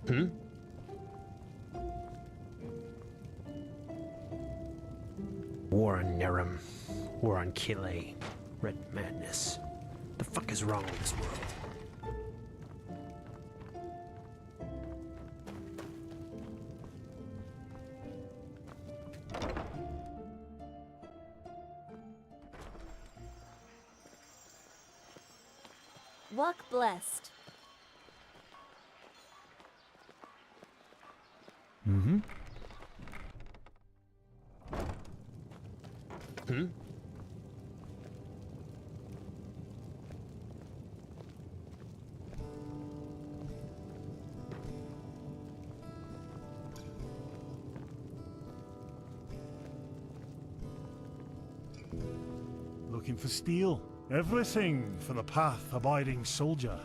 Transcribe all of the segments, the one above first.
Hmm? War on Nerum. War on Kile. Red madness. The fuck is wrong with this world? Walk blessed. Mm-hmm. Hmm? Looking for steel. Everything for the path-abiding soldier.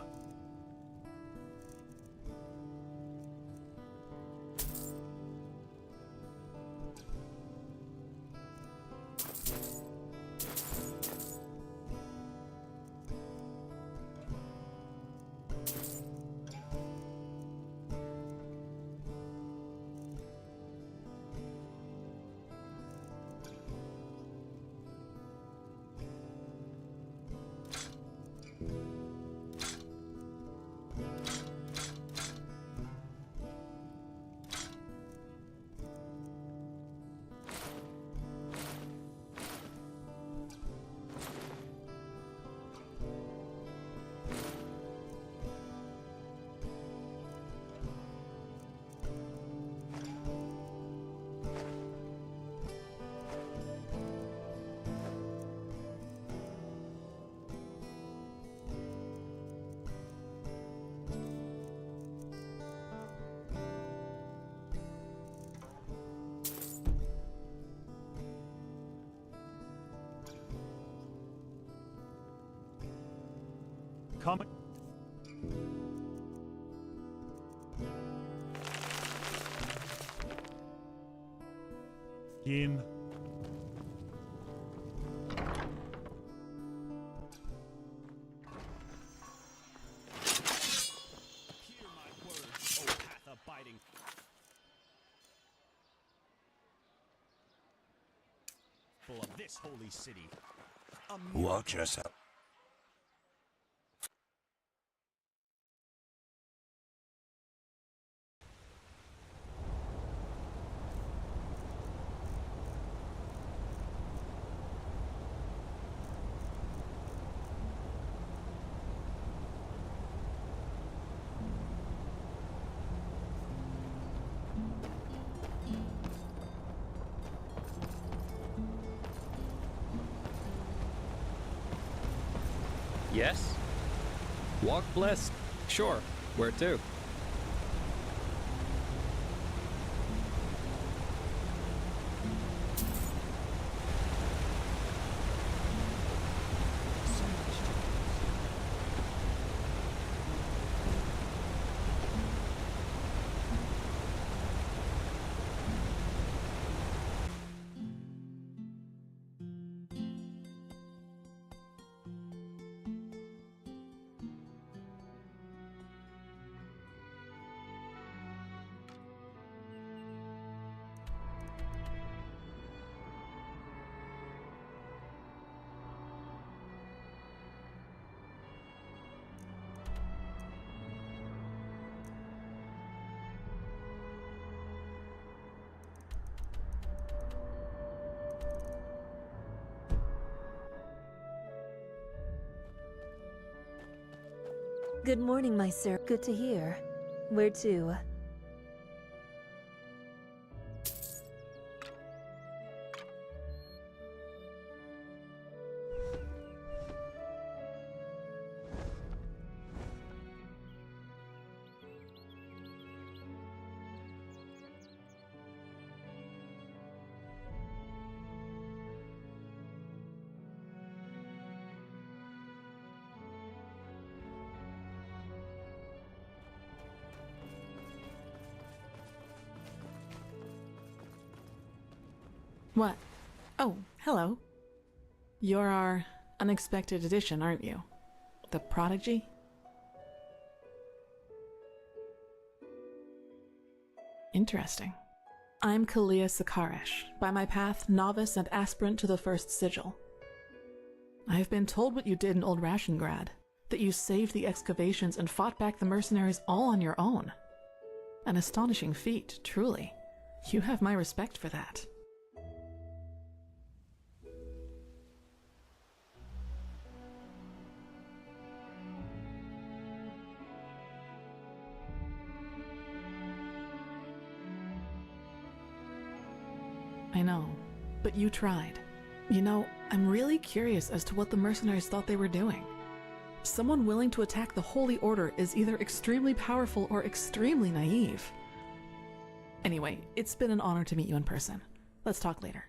Coming. Game. Hear my words, O path abiding. Full of this holy city. Watch yourself. Yes? Walk blessed? Sure. Where to? Good morning, my sir. Good to hear. Where to? What? Oh, hello. You're our unexpected addition, aren't you? The prodigy? Interesting. I'm Kalia Sakaresh, by my path novice and aspirant to the first sigil. I have been told what you did in Old Rashengrad, that you saved the excavations and fought back the mercenaries all on your own. An astonishing feat, truly. You have my respect for that. I know, but you tried. You know, I'm really curious as to what the mercenaries thought they were doing. Someone willing to attack the Holy Order is either extremely powerful or extremely naive. Anyway, it's been an honor to meet you in person. Let's talk later.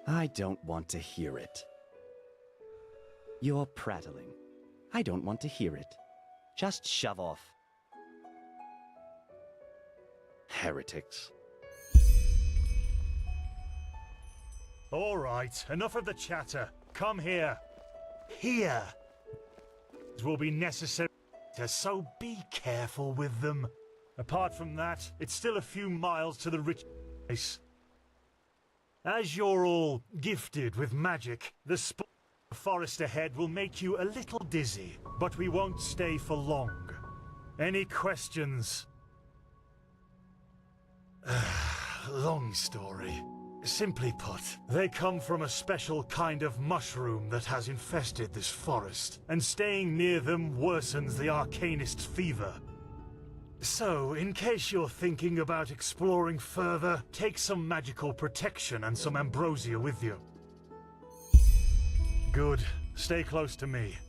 I don't want to hear it. You're prattling. I don't want to hear it. Just shove off. Heretics. All right, enough of the chatter. Come here. Here. It will be necessary, so be careful with them. Apart from that, it's still a few miles to the rich place. As you're all gifted with magic, the forest ahead will make you a little dizzy, but we won't stay for long. Any questions? Long story. Simply put, they come from a special kind of mushroom that has infested this forest, and staying near them worsens the arcanist's fever. So, in case you're thinking about exploring further, take some magical protection and some ambrosia with you. Good. Stay close to me.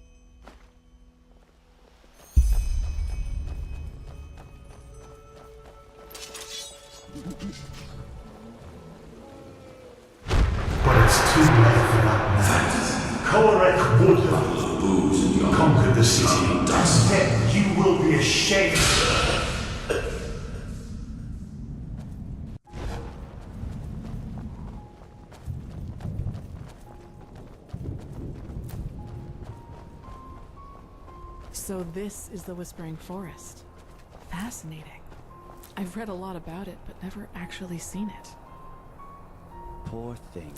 But it's too late for that now. Korek would have conquered the city. Instead, you will be ashamed. So this is the Whispering Forest. Fascinating. I've read a lot about it, but never actually seen it. Poor thing.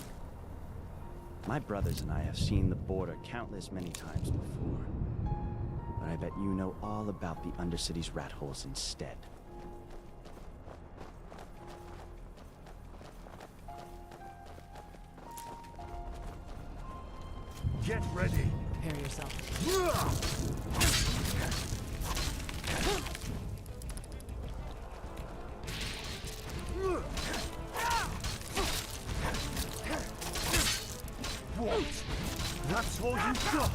My brothers and I have seen the border countless many times before. But I bet you know all about the Undercity's rat holes instead. Get ready. Prepare yourself. What? That's all you got?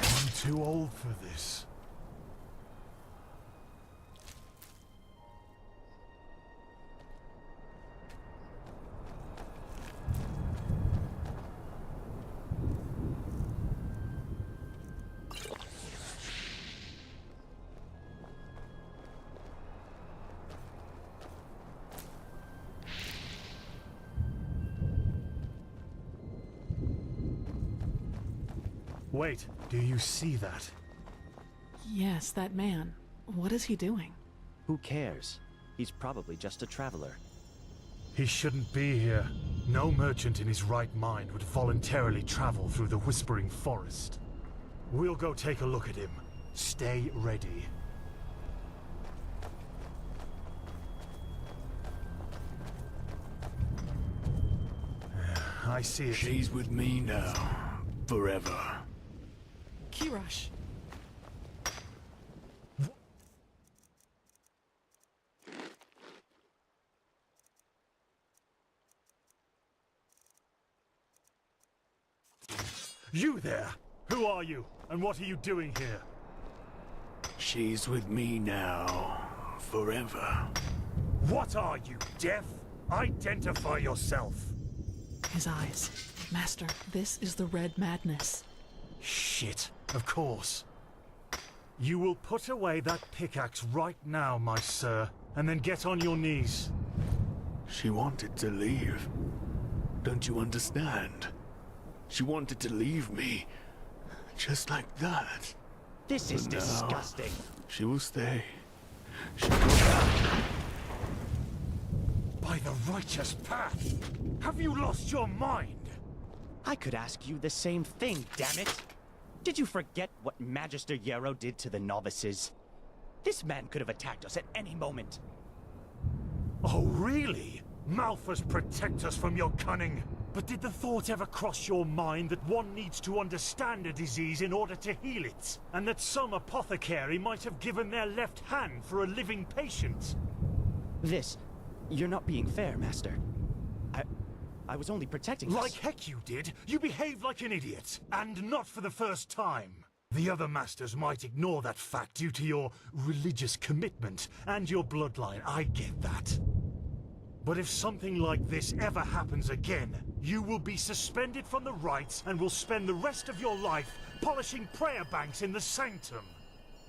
I'm too old for this. Wait, do you see that? Yes, that man. What is he doing? Who cares? He's probably just a traveler. He shouldn't be here. No merchant in his right mind would voluntarily travel through the Whispering Forest. We'll go take a look at him. Stay ready. I see it. She's with me now. Forever. Kirash. You there! Who are you? And what are you doing here? She's with me now. Forever. What are you, deaf? Identify yourself! His eyes. Master, this is the Red Madness. Shit, of course. You will put away that pickaxe right now, my sir, and then get on your knees. She wanted to leave. Don't you understand? She wanted to leave me. Just like that. This is But now, disgusting. She will stay. She will back. By the righteous path! Have you lost your mind? I could ask you the same thing, damn it! Did you forget what Magister Yarrow did to the novices? This man could have attacked us at any moment. Oh, really? Malphas, protect us from your cunning. But did the thought ever cross your mind that one needs to understand a disease in order to heal it? And that some apothecary might have given their left hand for a living patient? You're not being fair, Master. I was only protecting us. Like heck you did. You behaved like an idiot. And not for the first time. The other masters might ignore that fact due to your religious commitment and your bloodline. I get that. But if something like this ever happens again, you will be suspended from the rites and will spend the rest of your life polishing prayer banks in the sanctum.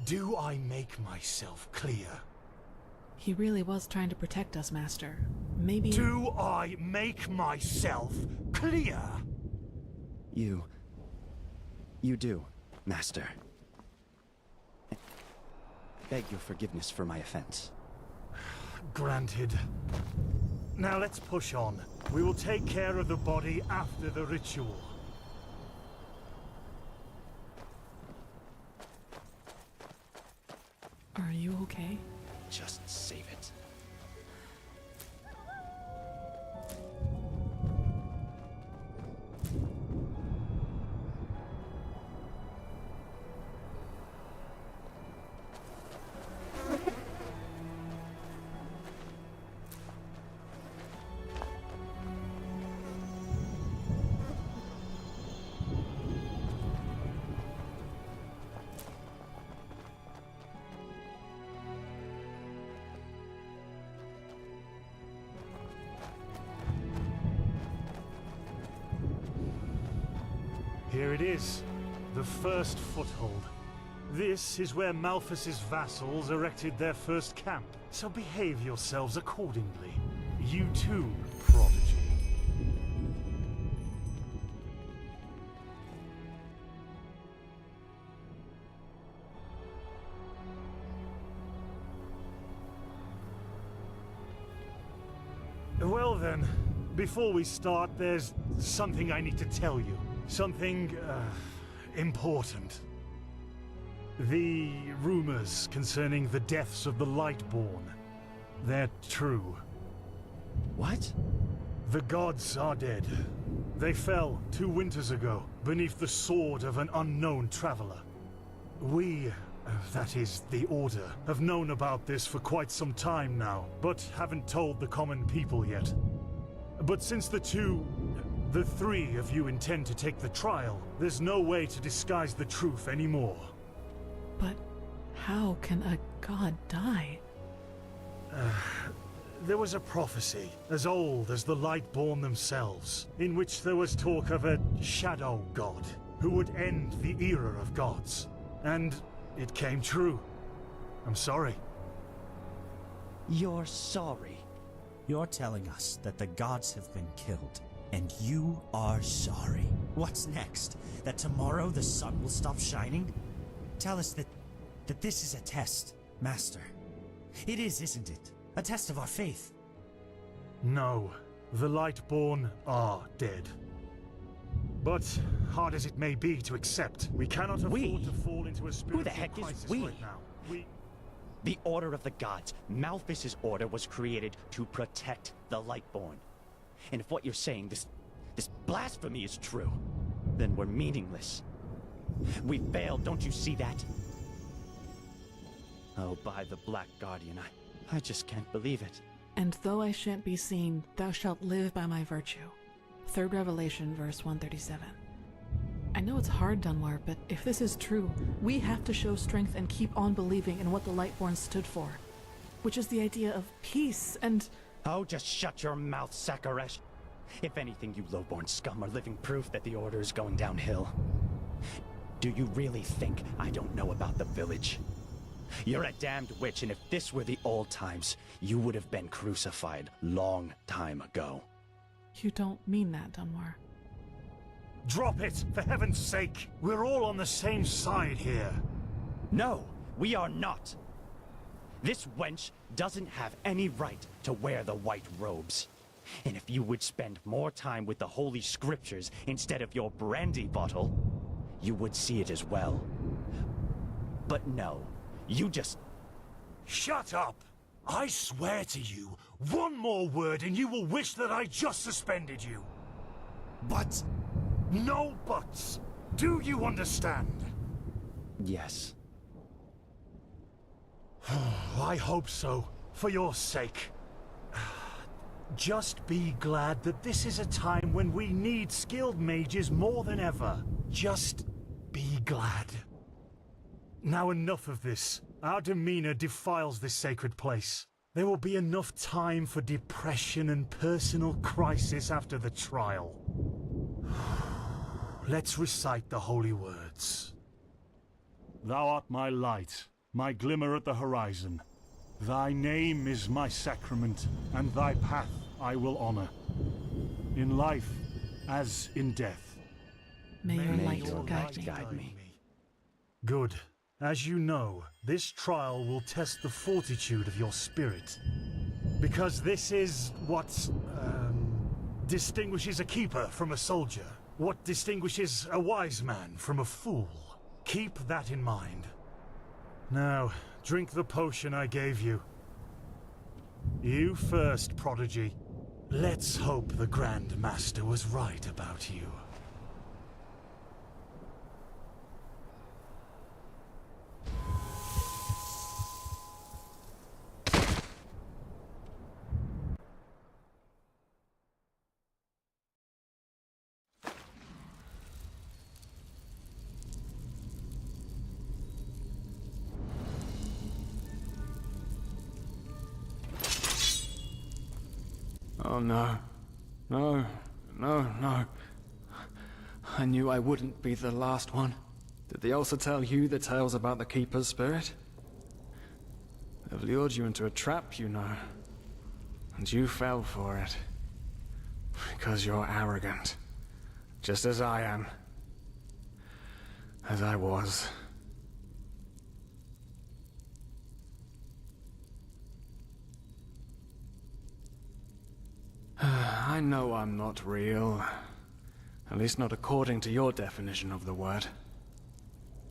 Do I make myself clear? He really was trying to protect us, Master. Maybe... Do I make myself clear? You do, Master. Beg your forgiveness for my offense. Granted. Now let's push on. We will take care of the body after the ritual. Are you okay? Just save it. Here it is, the first foothold. This is where Malphas's vassals erected their first camp, so behave yourselves accordingly. You too, prodigy. Well then, before we start, there's something I need to tell you. Something, important. The rumors concerning the deaths of the Lightborn, they're true. What? The gods are dead. They fell 2 winters ago, beneath the sword of an unknown traveler. We, that is, the Order, have known about this for quite some time now, but haven't told the common people yet. But since the 3 of you intend to take the trial, there's no way to disguise the truth anymore. But how can a god die? There was a prophecy, as old as the Lightborn themselves, in which there was talk of a shadow god, who would end the era of gods. And it came true. I'm sorry. You're sorry. You're telling us that the gods have been killed, and you are sorry. What's next? That tomorrow the sun will stop shining? Tell us that this is a test, Master. It is, isn't it? A test of our faith. No, the Lightborn are dead. But, hard as it may be to accept, we cannot afford to fall into a spiritual Who the heck is crisis we? right now. The Order of the Gods, Malphas's order, was created to protect the Lightborn. And if what you're saying, this this blasphemy is true, then we're meaningless. We failed, don't you see that? Oh, by the Black Guardian, I just can't believe it. And though I shan't be seen, thou shalt live by my virtue. 3rd Revelation, verse 137. I know it's hard, Dunmore, but if this is true, we have to show strength and keep on believing in what the Lightborn stood for, which is the idea of peace and... Oh, just shut your mouth, Sakaresh. If anything, you lowborn scum are living proof that the Order is going downhill. Do you really think I don't know about the village? You're a damned witch, and if this were the old times, you would have been crucified long time ago. You don't mean that, Dunmore. Drop it, for heaven's sake! We're all on the same side here. No, we are not. This wench doesn't have any right to wear the white robes. And if you would spend more time with the Holy Scriptures instead of your brandy bottle, you would see it as well. But no, you just... Shut up! I swear to you, one more word and you will wish that I just suspended you. But... No buts! Do you understand? Yes. I hope so, for your sake. Just be glad that this is a time when we need skilled mages more than ever. Just be glad. Now enough of this. Our demeanor defiles this sacred place. There will be enough time for depression and personal crisis after the trial. Let's recite the holy words. Thou art my light, my glimmer at the horizon. Thy name is my sacrament, and thy path I will honor. In life, as in death. May your May light your guide light me. guide me. Good. As you know, this trial will test the fortitude of your spirit. Because this is what, distinguishes a keeper from a soldier. What distinguishes a wise man from a fool. Keep that in mind. Now, drink the potion I gave you. You first, Prodigy. Let's hope the Grand Master was right about you. Oh no. No. No, no. I knew I wouldn't be the last one. Did they also tell you the tales about the Keeper's spirit? They've lured you into a trap, you know. And you fell for it. Because you're arrogant. Just as I am. As I was. I know I'm not real. At least not according to your definition of the word.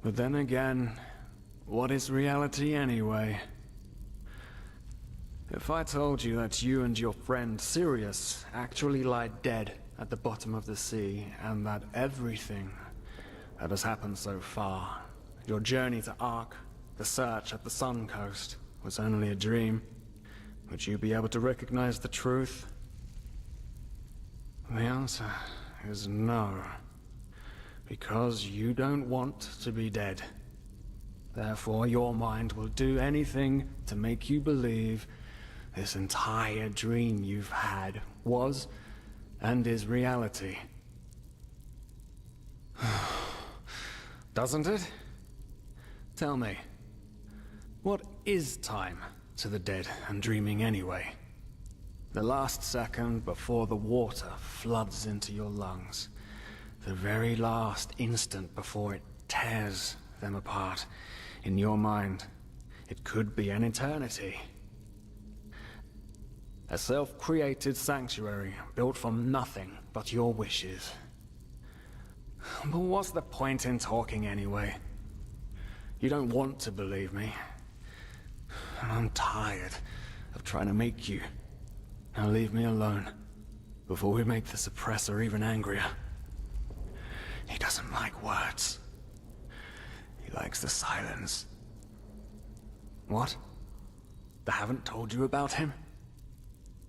But then again, what is reality anyway? If I told you that you and your friend Sirius actually lie dead at the bottom of the sea, and that everything that has happened so far, your journey to Ark, the search at the Sun Coast, was only a dream, would you be able to recognize the truth? The answer is no. Because you don't want to be dead. Therefore, your mind will do anything to make you believe this entire dream you've had was and is reality. Doesn't it? Tell me, what is time to the dead and dreaming anyway? The last second before the water floods into your lungs. The very last instant before it tears them apart. In your mind, it could be an eternity. A self-created sanctuary built from nothing but your wishes. But what's the point in talking anyway? You don't want to believe me. And I'm tired of trying to make you. Now leave me alone. before we make the suppressor even angrier. He doesn't like words. He likes the silence. What? They haven't told you about him?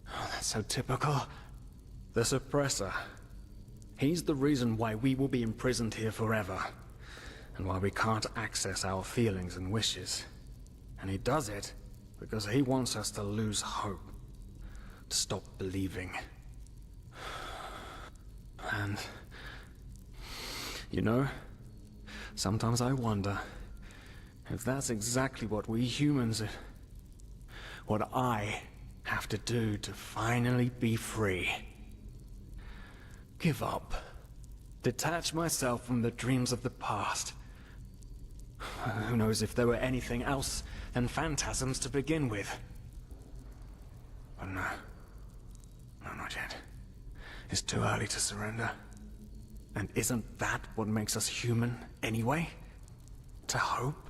Oh, that's so typical. The suppressor. He's the reason why we will be imprisoned here forever, and why we can't access our feelings and wishes. And he does it because he wants us to lose hope, to stop believing. And, you know, sometimes I wonder if that's exactly what we humans, what I have to do to finally be free. Give up. Detach myself from the dreams of the past. Who knows if there were anything else than phantasms to begin with. But no. No, not yet. It's too early to surrender. And isn't that what makes us human, anyway? To hope?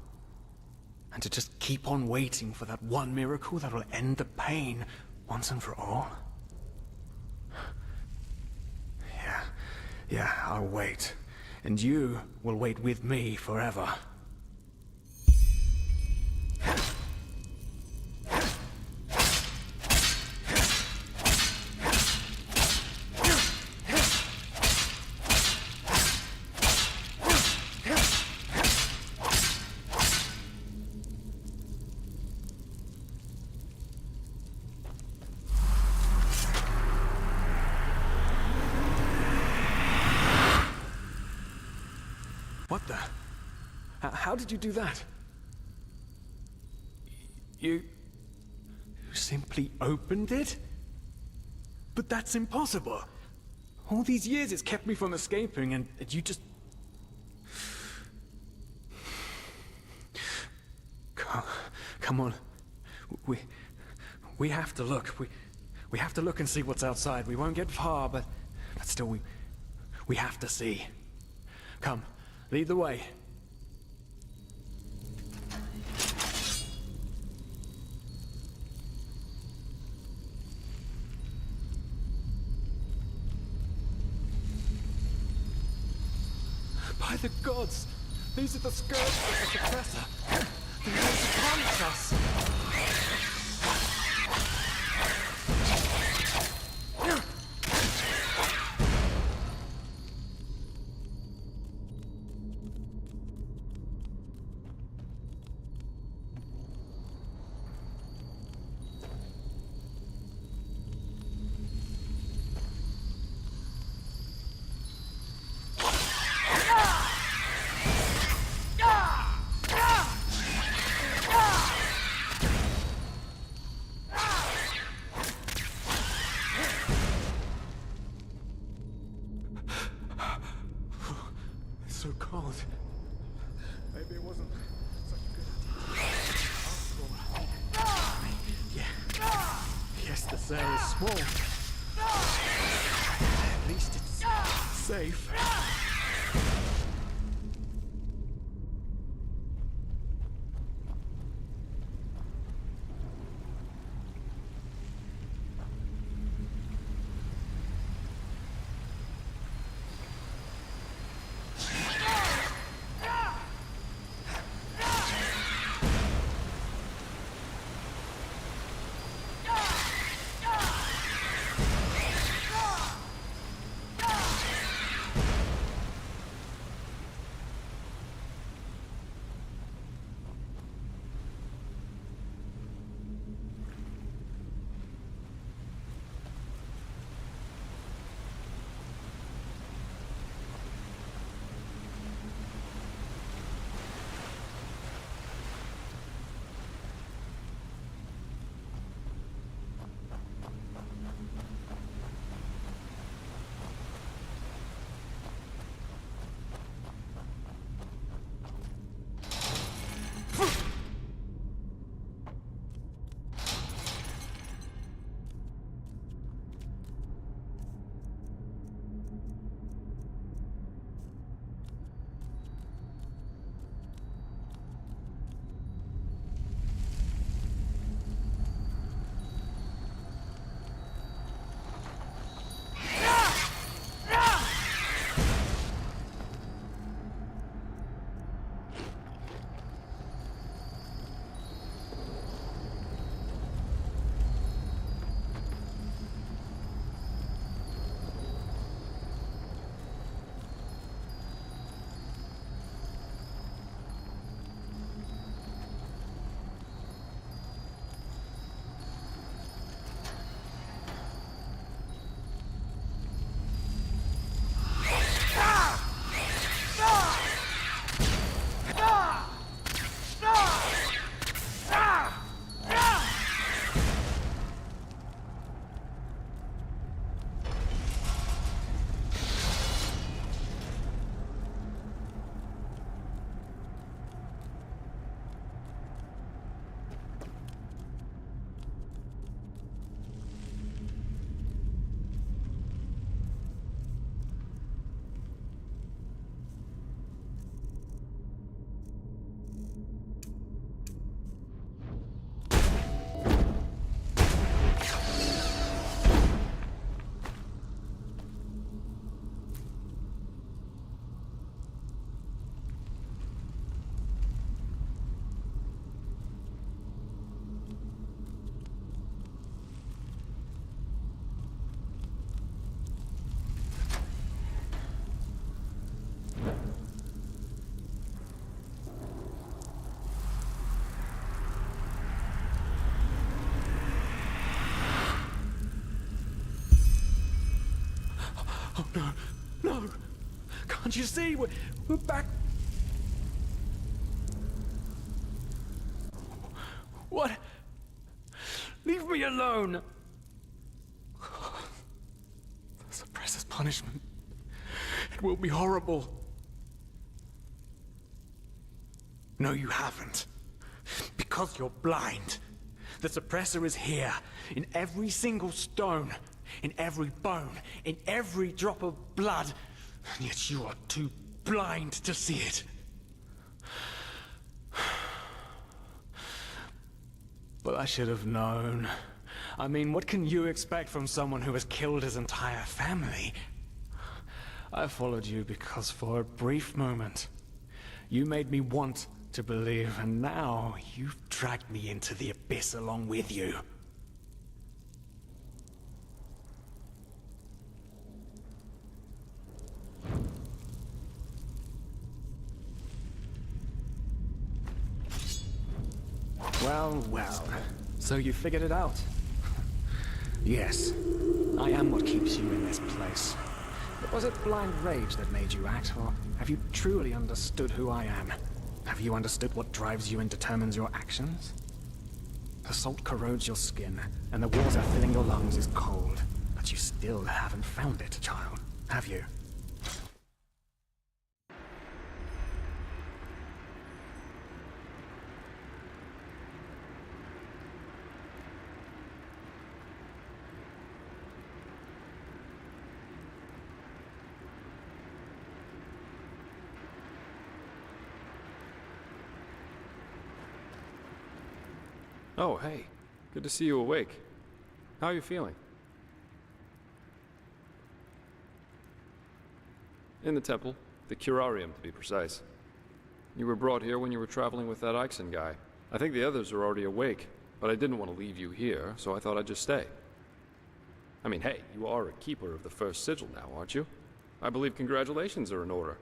And to just keep on waiting for that one miracle that will end the pain once and for all? Yeah, I'll wait. And you will wait with me forever. What the? How did you do that? You simply opened it? But that's impossible. All these years it's kept me from escaping, and you just... Come on. We have to look. We have to look and see what's outside. We won't get far, but still we have to see. Come. Lead the way. By the gods! These are the scourges of the suppressor! The ones who punish us! So cold. Maybe it wasn't such a good idea. Yeah. Yes, the cell is small. At least it's safe. Oh no, no! Can't you see? We're back. What? Leave me alone! The Suppressor's punishment. It will be horrible. No, you haven't. Because you're blind. The Suppressor is here, in every single stone, in every bone, in every drop of blood, and yet you are too blind to see it. But I should have known. I mean, what can you expect from someone who has killed his entire family? I followed you because for a brief moment, you made me want to believe, and now you've dragged me into the abyss along with you. Well, well. So you figured it out? Yes. I am what keeps you in this place. But was it blind rage that made you act, or have you truly understood who I am? Have you understood what drives you and determines your actions? The salt corrodes your skin, and the water filling your lungs is cold. But you still haven't found it, child, have you? Oh, hey. Good to see you awake. How are you feeling? In the temple. The curarium, to be precise. You were brought here when you were traveling with that Ixon guy. I think the others are already awake, but I didn't want to leave you here, so I thought I'd just stay. I mean, hey, you are a keeper of the first sigil now, aren't you? I believe congratulations are in order.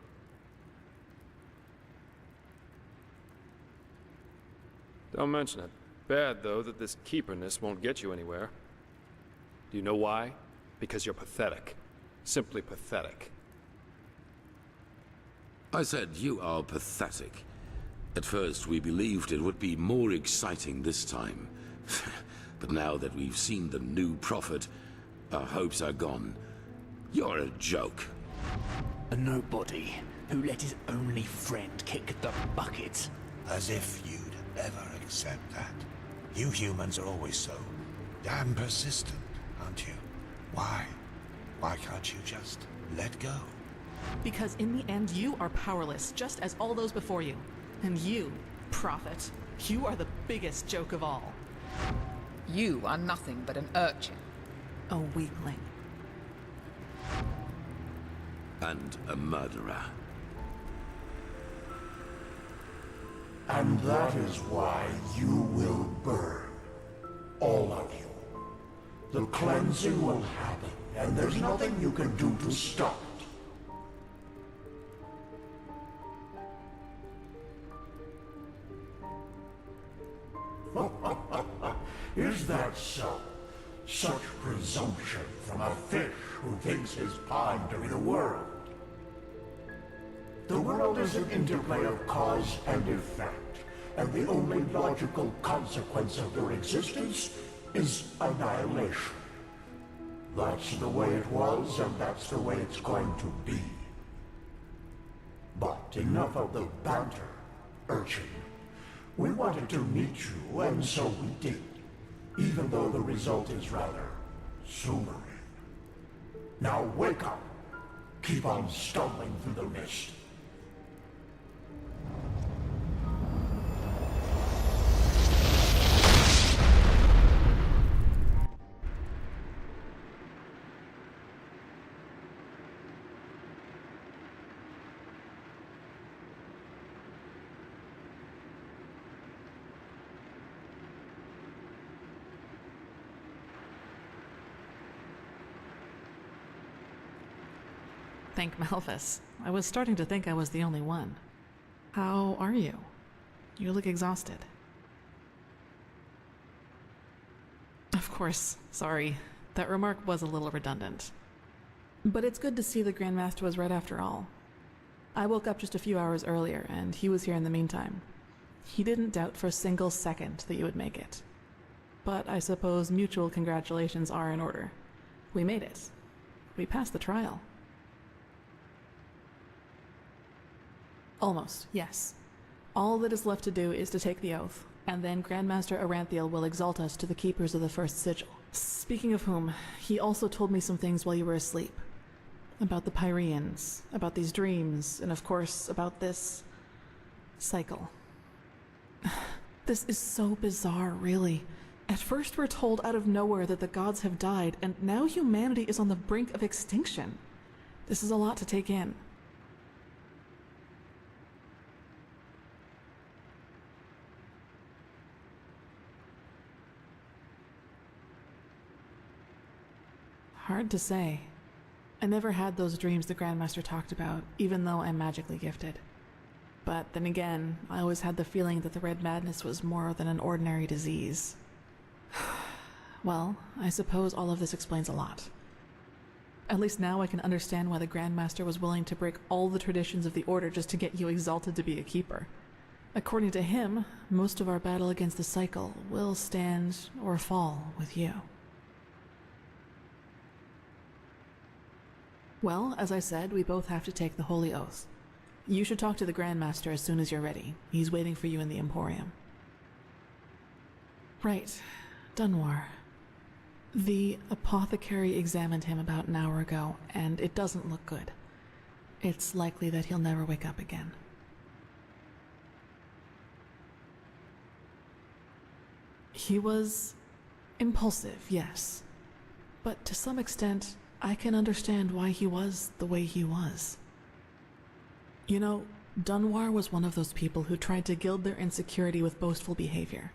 Don't mention it. Bad, though, that this keeperness won't get you anywhere. Do you know why? Because you're pathetic. Simply pathetic. I said you are pathetic. At first we believed it would be more exciting this time. But now that we've seen the new prophet, our hopes are gone. You're a joke. A nobody who let his only friend kick the bucket. As if you'd ever accept that. You humans are always so damn persistent, aren't you? Why? Why can't you just let go? Because in the end, you are powerless, just as all those before you. And you, prophet, you are the biggest joke of all. You are nothing but an urchin. A weakling. And a murderer. And that is why you will burn. All of you. The cleansing will happen, and there's nothing you can do to stop it. Is that so? Such presumption from a fish who thinks his pond are the world. The world is an interplay of cause and effect, and the only logical consequence of their existence is annihilation. That's the way it was, and that's the way it's going to be. But enough of the banter, urchin. We wanted to meet you, and so we did, even though the result is rather sobering. Now wake up. Keep on stumbling through the mist. Thank Malphus. I was starting to think I was the only one. How are you? You look exhausted. Of course, sorry. That remark was a little redundant. But it's good to see the Grandmaster was right after all. I woke up just a few hours earlier, and he was here in the meantime. He didn't doubt for a single second that you would make it. But I suppose mutual congratulations are in order. We made it. We passed the trial. Almost, yes. All that is left to do is to take the oath, and then Grandmaster Aranthiel will exalt us to the keepers of the first sigil. Speaking of whom, he also told me some things while you were asleep. About the Pyreans, about these dreams, and of course, about this cycle. This is so bizarre, really. At first we're told out of nowhere that the gods have died, and now humanity is on the brink of extinction. This is a lot to take in. Hard to say. I never had those dreams the Grandmaster talked about, even though I'm magically gifted. But then again, I always had the feeling that the Red Madness was more than an ordinary disease. Well, I suppose all of this explains a lot. At least now I can understand why the Grandmaster was willing to break all the traditions of the Order just to get you exalted to be a keeper. According to him, most of our battle against the cycle will stand or fall with you. Well, as I said, we both have to take the Holy Oath. You should talk to the Grandmaster as soon as you're ready. He's waiting for you in the Emporium. Right. Dunwar. The apothecary examined him about an hour ago, and it doesn't look good. It's likely that he'll never wake up again. He was impulsive, yes. But to some extent, I can understand why he was the way he was. You know, Dunwar was one of those people who tried to gild their insecurity with boastful behavior.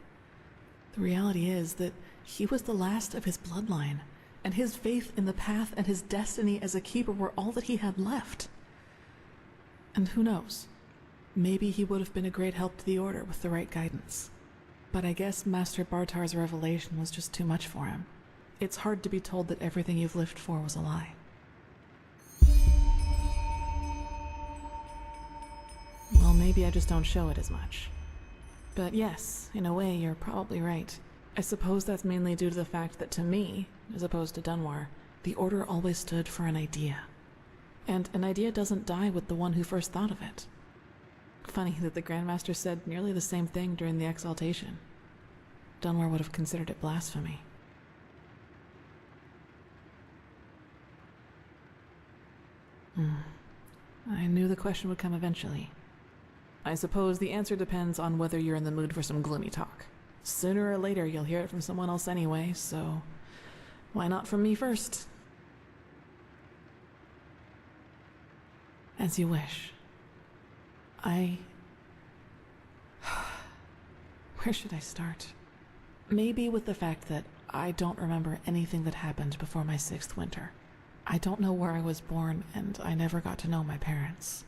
The reality is that he was the last of his bloodline, and his faith in the path and his destiny as a keeper were all that he had left. And who knows? Maybe he would have been a great help to the Order with the right guidance. But I guess Master Bartar's revelation was just too much for him. It's hard to be told that everything you've lived for was a lie. Well, maybe I just don't show it as much. But yes, in a way, you're probably right. I suppose that's mainly due to the fact that to me, as opposed to Dunwar, the Order always stood for an idea. And an idea doesn't die with the one who first thought of it. Funny that the Grandmaster said nearly the same thing during the exaltation. Dunwar would have considered it blasphemy. I knew the question would come eventually. I suppose the answer depends on whether you're in the mood for some gloomy talk. Sooner or later you'll hear it from someone else anyway, so why not from me first? As you wish. Where should I start? Maybe with the fact that I don't remember anything that happened before my 6th winter. I don't know where I was born, and I never got to know my parents.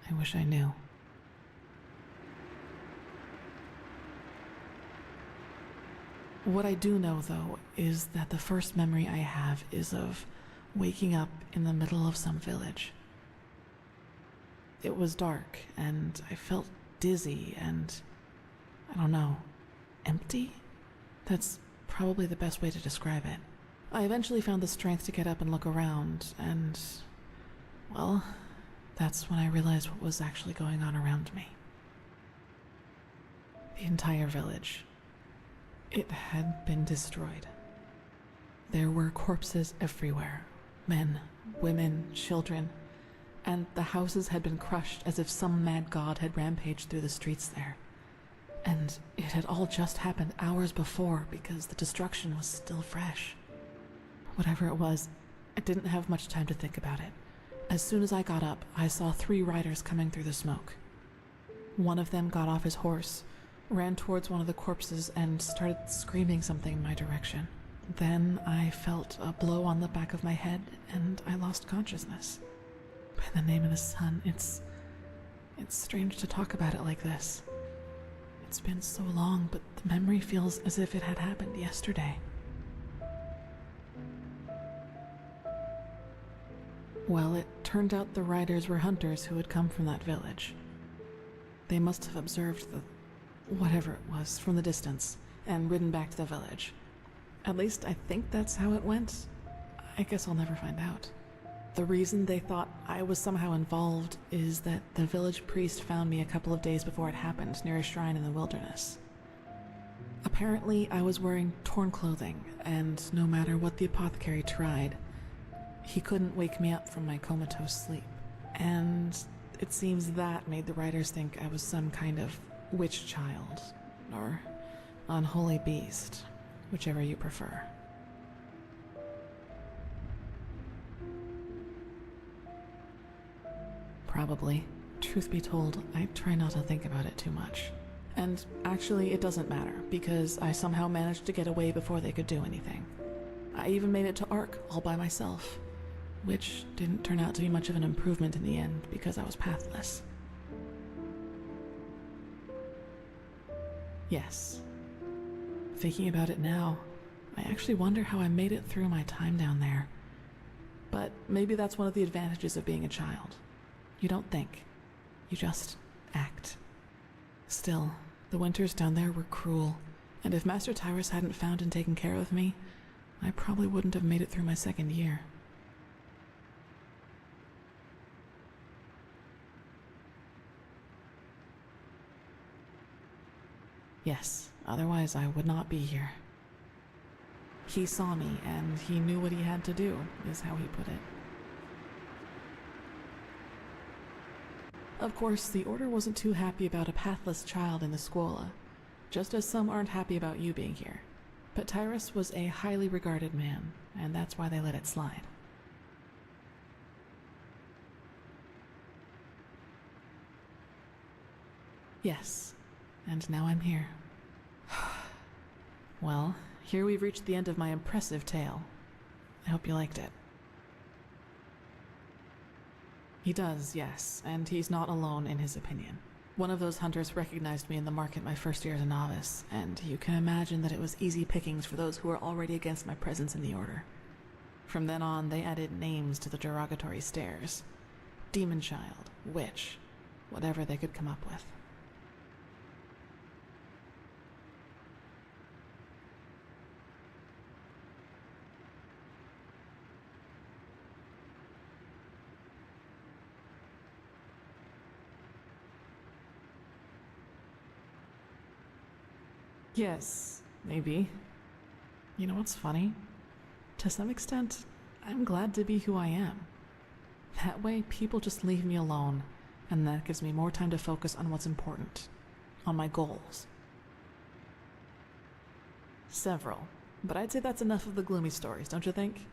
I wish I knew. What I do know, though, is that the first memory I have is of waking up in the middle of some village. It was dark, and I felt dizzy and, I don't know, empty? That's probably the best way to describe it. I eventually found the strength to get up and look around, and, well, that's when I realized what was actually going on around me. The entire village. It had been destroyed. There were corpses everywhere. Men, women, children, and the houses had been crushed as if some mad god had rampaged through the streets there. And it had all just happened hours before because the destruction was still fresh. Whatever it was, I didn't have much time to think about it. As soon as I got up, I saw 3 riders coming through the smoke. One of them got off his horse, ran towards one of the corpses, and started screaming something in my direction. Then I felt a blow on the back of my head, and I lost consciousness. By the name of the sun, it's strange to talk about it like this. It's been so long, but the memory feels as if it had happened yesterday. Well, it turned out the riders were hunters who had come from that village. They must have observed the whatever it was from the distance and ridden back to the village. At least I think that's how it went. I guess I'll never find out. The reason they thought I was somehow involved is that the village priest found me a couple of days before it happened near a shrine in the wilderness. Apparently, I was wearing torn clothing, and no matter what the apothecary tried, he couldn't wake me up from my comatose sleep. And it seems that made the riders think I was some kind of witch child, or unholy beast, whichever you prefer. Probably. Truth be told, I try not to think about it too much. And actually, it doesn't matter, because I somehow managed to get away before they could do anything. I even made it to Ark all by myself, which didn't turn out to be much of an improvement in the end because I was pathless. Yes. Thinking about it now, I actually wonder how I made it through my time down there. But maybe that's one of the advantages of being a child. You don't think. You just act. Still, the winters down there were cruel, and if Master Tyrus hadn't found and taken care of me, I probably wouldn't have made it through my second year. Yes, otherwise I would not be here. He saw me, and he knew what he had to do, is how he put it. Of course, the Order wasn't too happy about a pathless child in the Scuola, just as some aren't happy about you being here. But Tyrus was a highly regarded man, and that's why they let it slide. Yes, and now I'm here. Well, here we've reached the end of my impressive tale. I hope you liked it. He does, yes, and he's not alone in his opinion. One of those hunters recognized me in the market my first year as a novice, and you can imagine that it was easy pickings for those who were already against my presence in the Order. From then on, they added names to the derogatory stares. Demon Child, Witch, whatever they could come up with. Yes, maybe. You know what's funny? To some extent, I'm glad to be who I am. That way, people just leave me alone, and that gives me more time to focus on what's important, on my goals. Several, but I'd say that's enough of the gloomy stories, don't you think?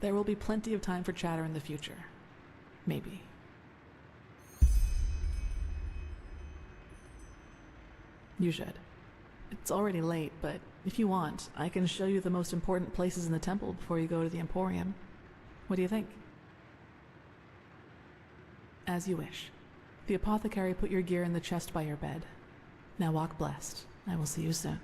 There will be plenty of time for chatter in the future. Maybe. You should. It's already late, but if you want, I can show you the most important places in the temple before you go to the Emporium. What do you think? As you wish. The apothecary put your gear in the chest by your bed. Now walk blessed. I will see you soon.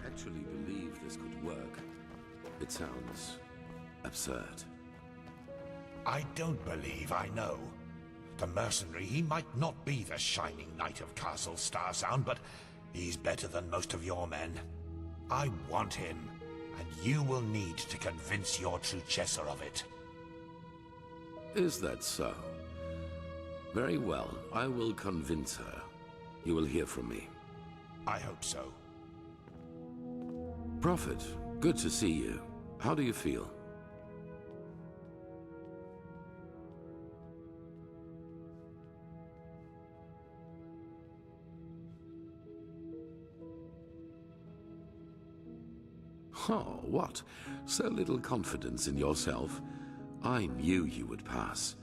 actually believe this could work, it sounds absurd. I don't believe I know. The mercenary, he might not be the shining knight of Castle Starsound, but he's better than most of your men. I want him, and you will need to convince your true Chesser of it. Is that so? Very well, I will convince her. You will hear from me. I hope so. Prophet, good to see you. How do you feel? Oh, what? So little confidence in yourself? I knew you would pass.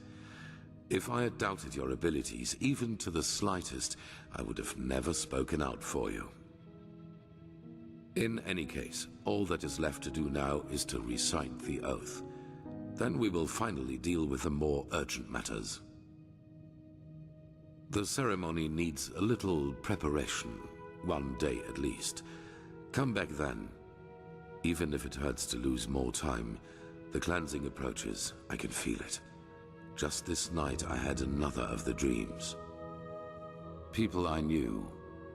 If I had doubted your abilities, even to the slightest, I would have never spoken out for you. In any case, all that is left to do now is to recite the oath. Then we will finally deal with the more urgent matters. The ceremony needs a little preparation, 1 day at least. Come back then. Even if it hurts to lose more time, the cleansing approaches. I can feel it. Just this night I had another of the dreams. People I knew,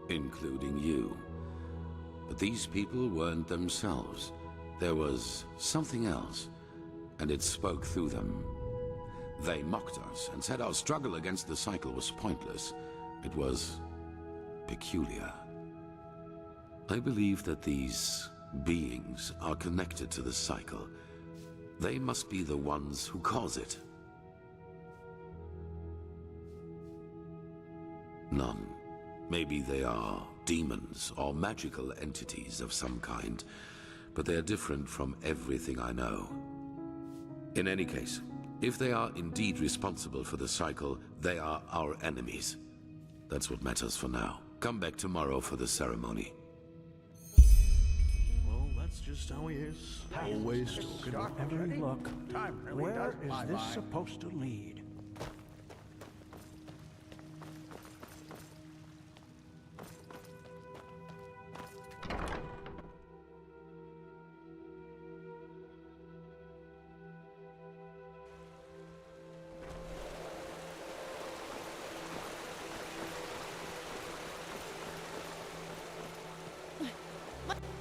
including you. But these people weren't themselves. There was something else, and it spoke through them. They mocked us and said our struggle against the cycle was pointless. It was peculiar. I believe that these beings are connected to the cycle. They must be the ones who cause it. None. Maybe they are demons or magical entities of some kind, but they are different from everything I know. In any case, if they are indeed responsible for the cycle, they are our enemies. That's what matters for now. Come back tomorrow for the ceremony. Well, that's just how he is. Always talking about Every look. Where is fly this by. supposed to lead?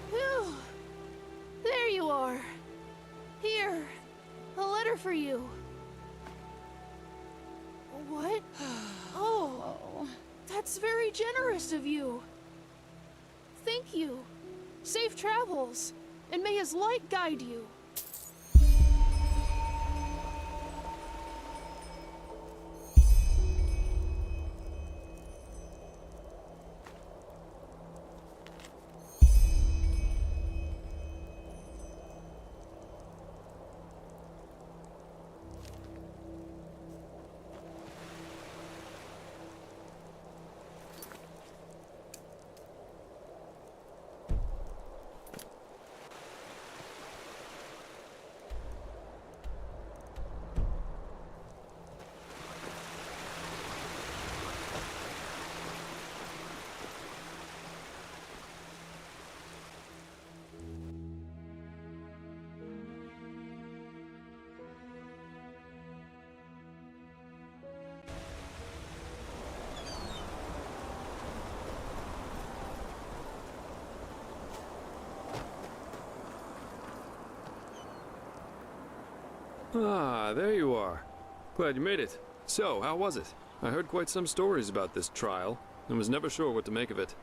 Phew! There you are. Here, a letter for you. What? Oh, that's very generous of you. Thank you. Safe travels, and may his light guide you. Ah, there you are. Glad you made it. So, how was it? I heard quite some stories about this trial, and was never sure what to make of it.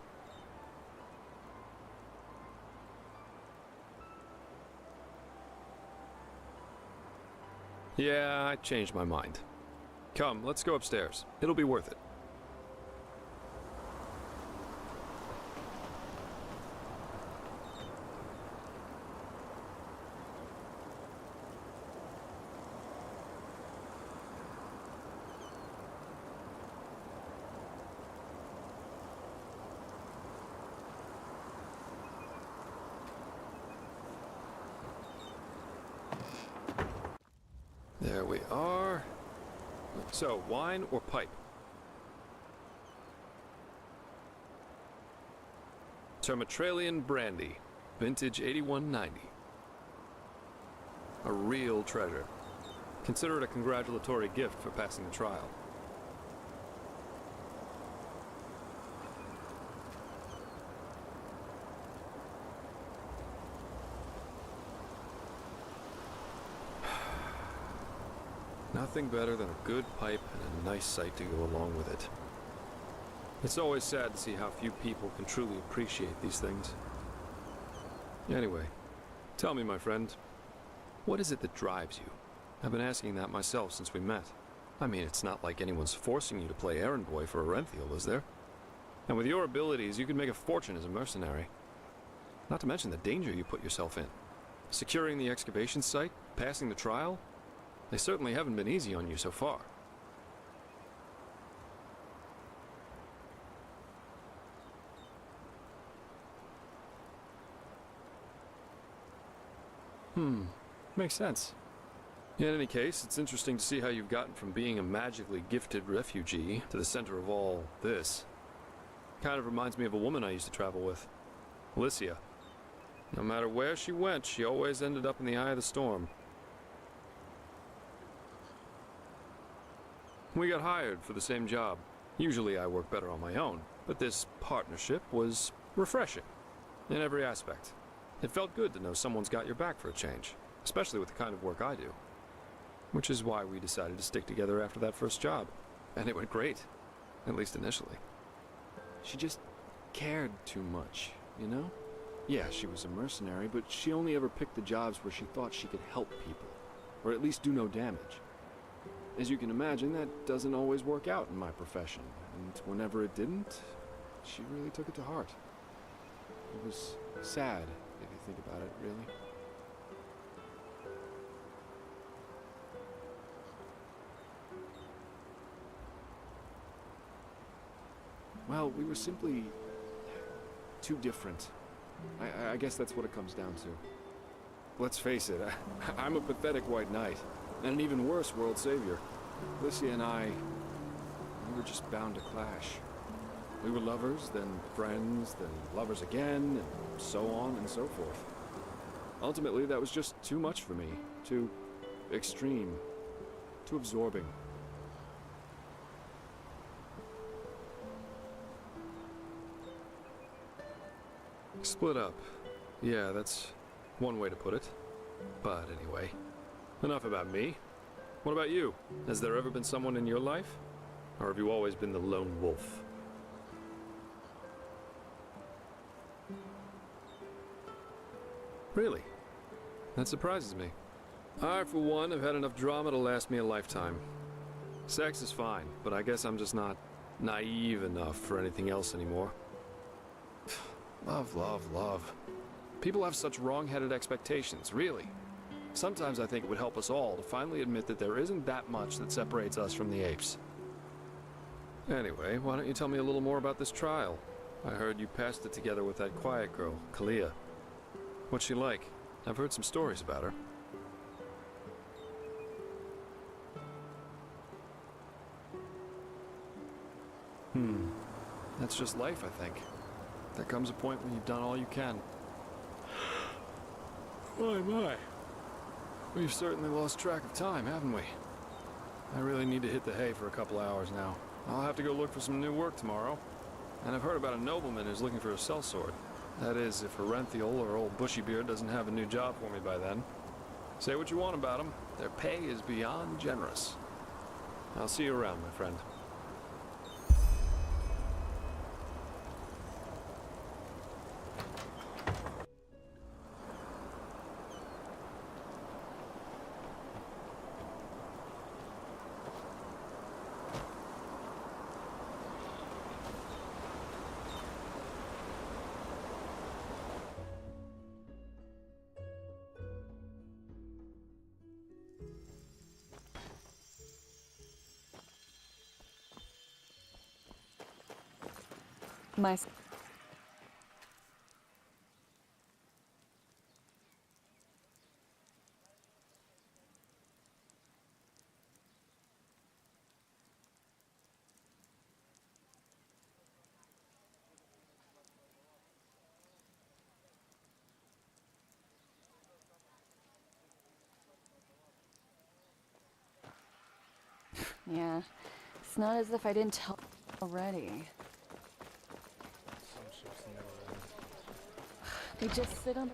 Yeah, I changed my mind. Come, let's go upstairs. It'll be worth it. There we are. So, wine or pipe? Termitralian brandy. Vintage 8190. A real treasure. Consider it a congratulatory gift for passing the trial. Nothing better than a good pipe and a nice sight to go along with it. It's always sad to see how few people can truly appreciate these things. Anyway, tell me, my friend, what is it that drives you? I've been asking that myself since we met. I mean, it's not like anyone's forcing you to play errand boy for Orenthiel, is there? And with your abilities, you could make a fortune as a mercenary. Not to mention the danger you put yourself in. Securing the excavation site, passing the trial, they certainly haven't been easy on you so far. Makes sense. In any case, it's interesting to see how you've gotten from being a magically gifted refugee to the center of all this. Kind of reminds me of a woman I used to travel with, Alicia. No matter where she went, she always ended up in the eye of the storm. We got hired for the same job. Usually I work better on my own, but this partnership was refreshing in every aspect. It felt good to know someone's got your back for a change, especially with the kind of work I do. Which is why we decided to stick together after that first job. And it went great, at least initially. She just cared too much, you know? Yeah, she was a mercenary, but she only ever picked the jobs where she thought she could help people, or at least do no damage. As you can imagine, that doesn't always work out in my profession, and whenever it didn't, she really took it to heart. It was sad, if you think about it, really. Well, we were simply too different. I guess that's what it comes down to. Let's face it, I'm a pathetic white knight, and an even worse world savior. Alicia and I, we were just bound to clash. We were lovers, then friends, then lovers again, and so on and so forth. Ultimately, that was just too much for me. Too extreme. Too absorbing. Split up. Yeah, that's one way to put it. But anyway, enough about me. What about you? Has there ever been someone in your life? Or have you always been the lone wolf? Really? That surprises me. I, for one, have had enough drama to last me a lifetime. Sex is fine, but I guess I'm just not naive enough for anything else anymore. Love, love, love. People have such wrong-headed expectations, really. Sometimes I think it would help us all to finally admit that there isn't that much that separates us from the apes. Anyway, why don't you tell me a little more about this trial? I heard you passed it together with that quiet girl, Kalia. What's she like? I've heard some stories about her. That's just life, I think. There comes a point when you've done all you can. My. We've certainly lost track of time, haven't we? I really need to hit the hay for a couple hours now. I'll have to go look for some new work tomorrow. And I've heard about a nobleman who's looking for a sellsword. That is, if Orenthiel or old Bushybeard doesn't have a new job for me by then. Say what you want about them, their pay is beyond generous. I'll see you around, my friend. My Yeah, it's not as if I didn't tell already. Some ships never end. They just sit on...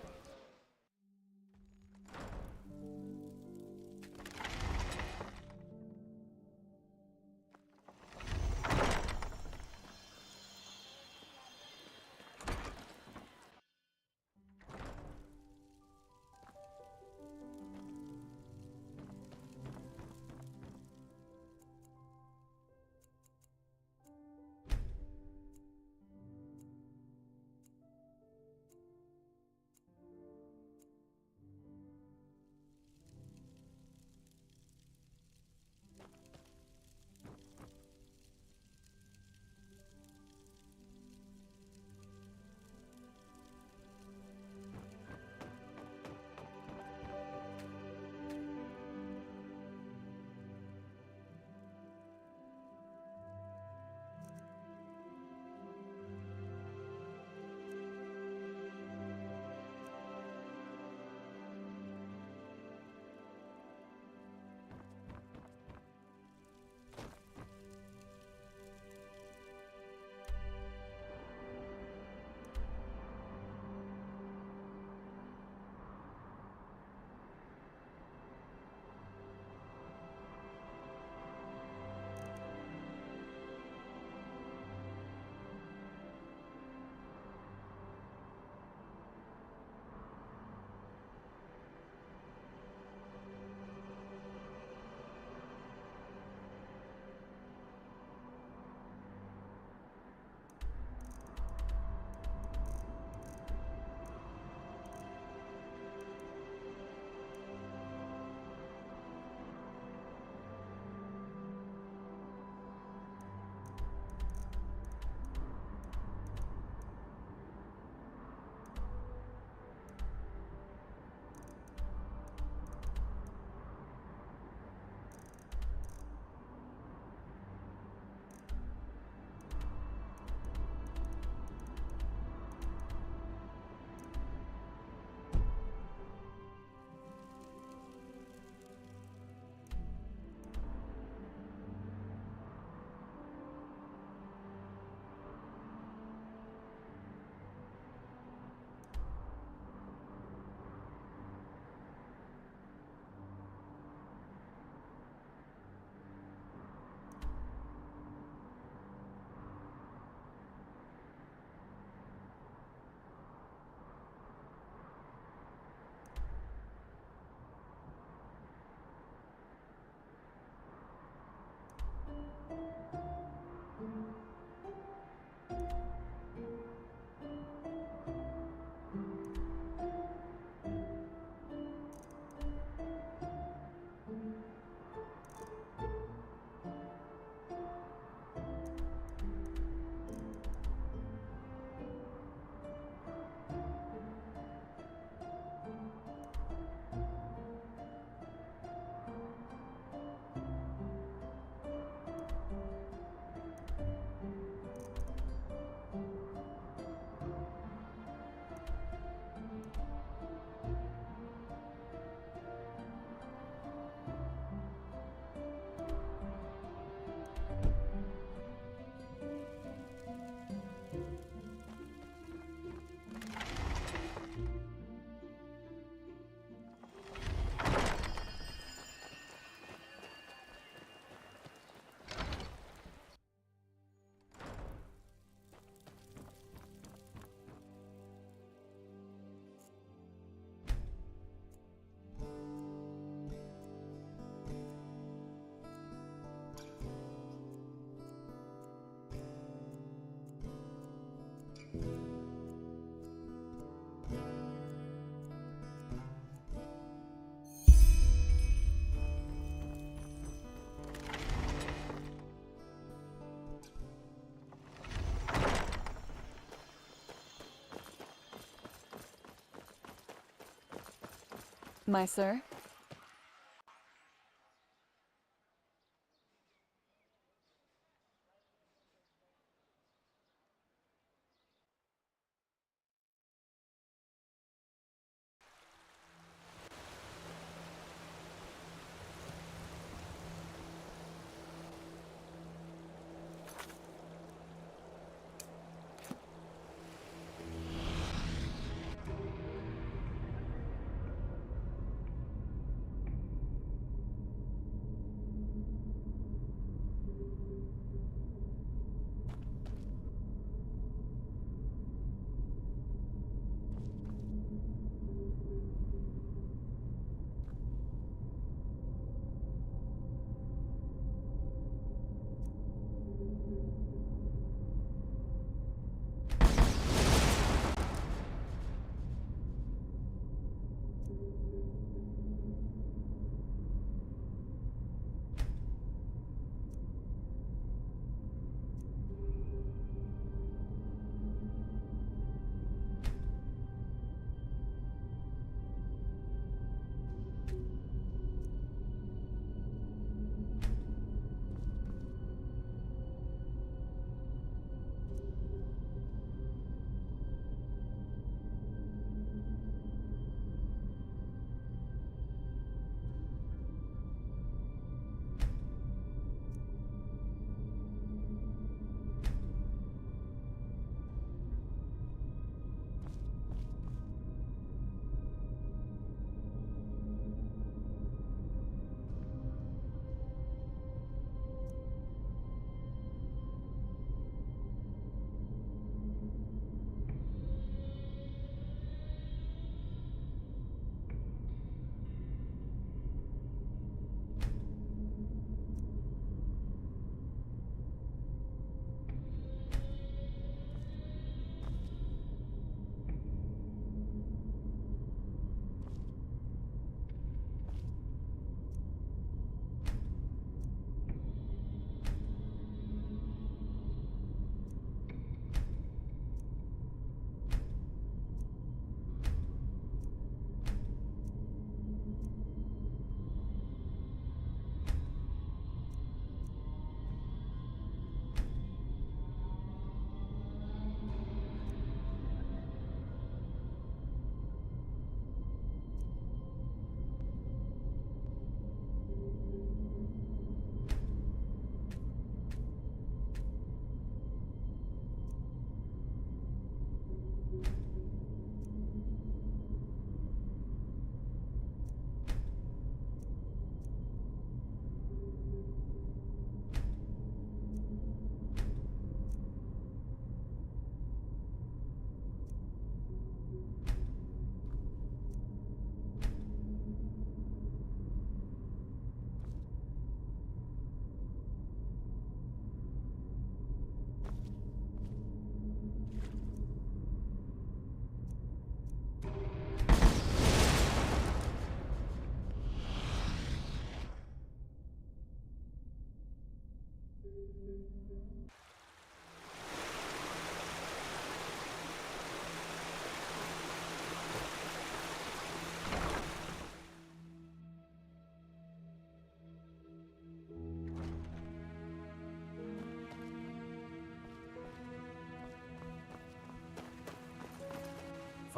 My sir?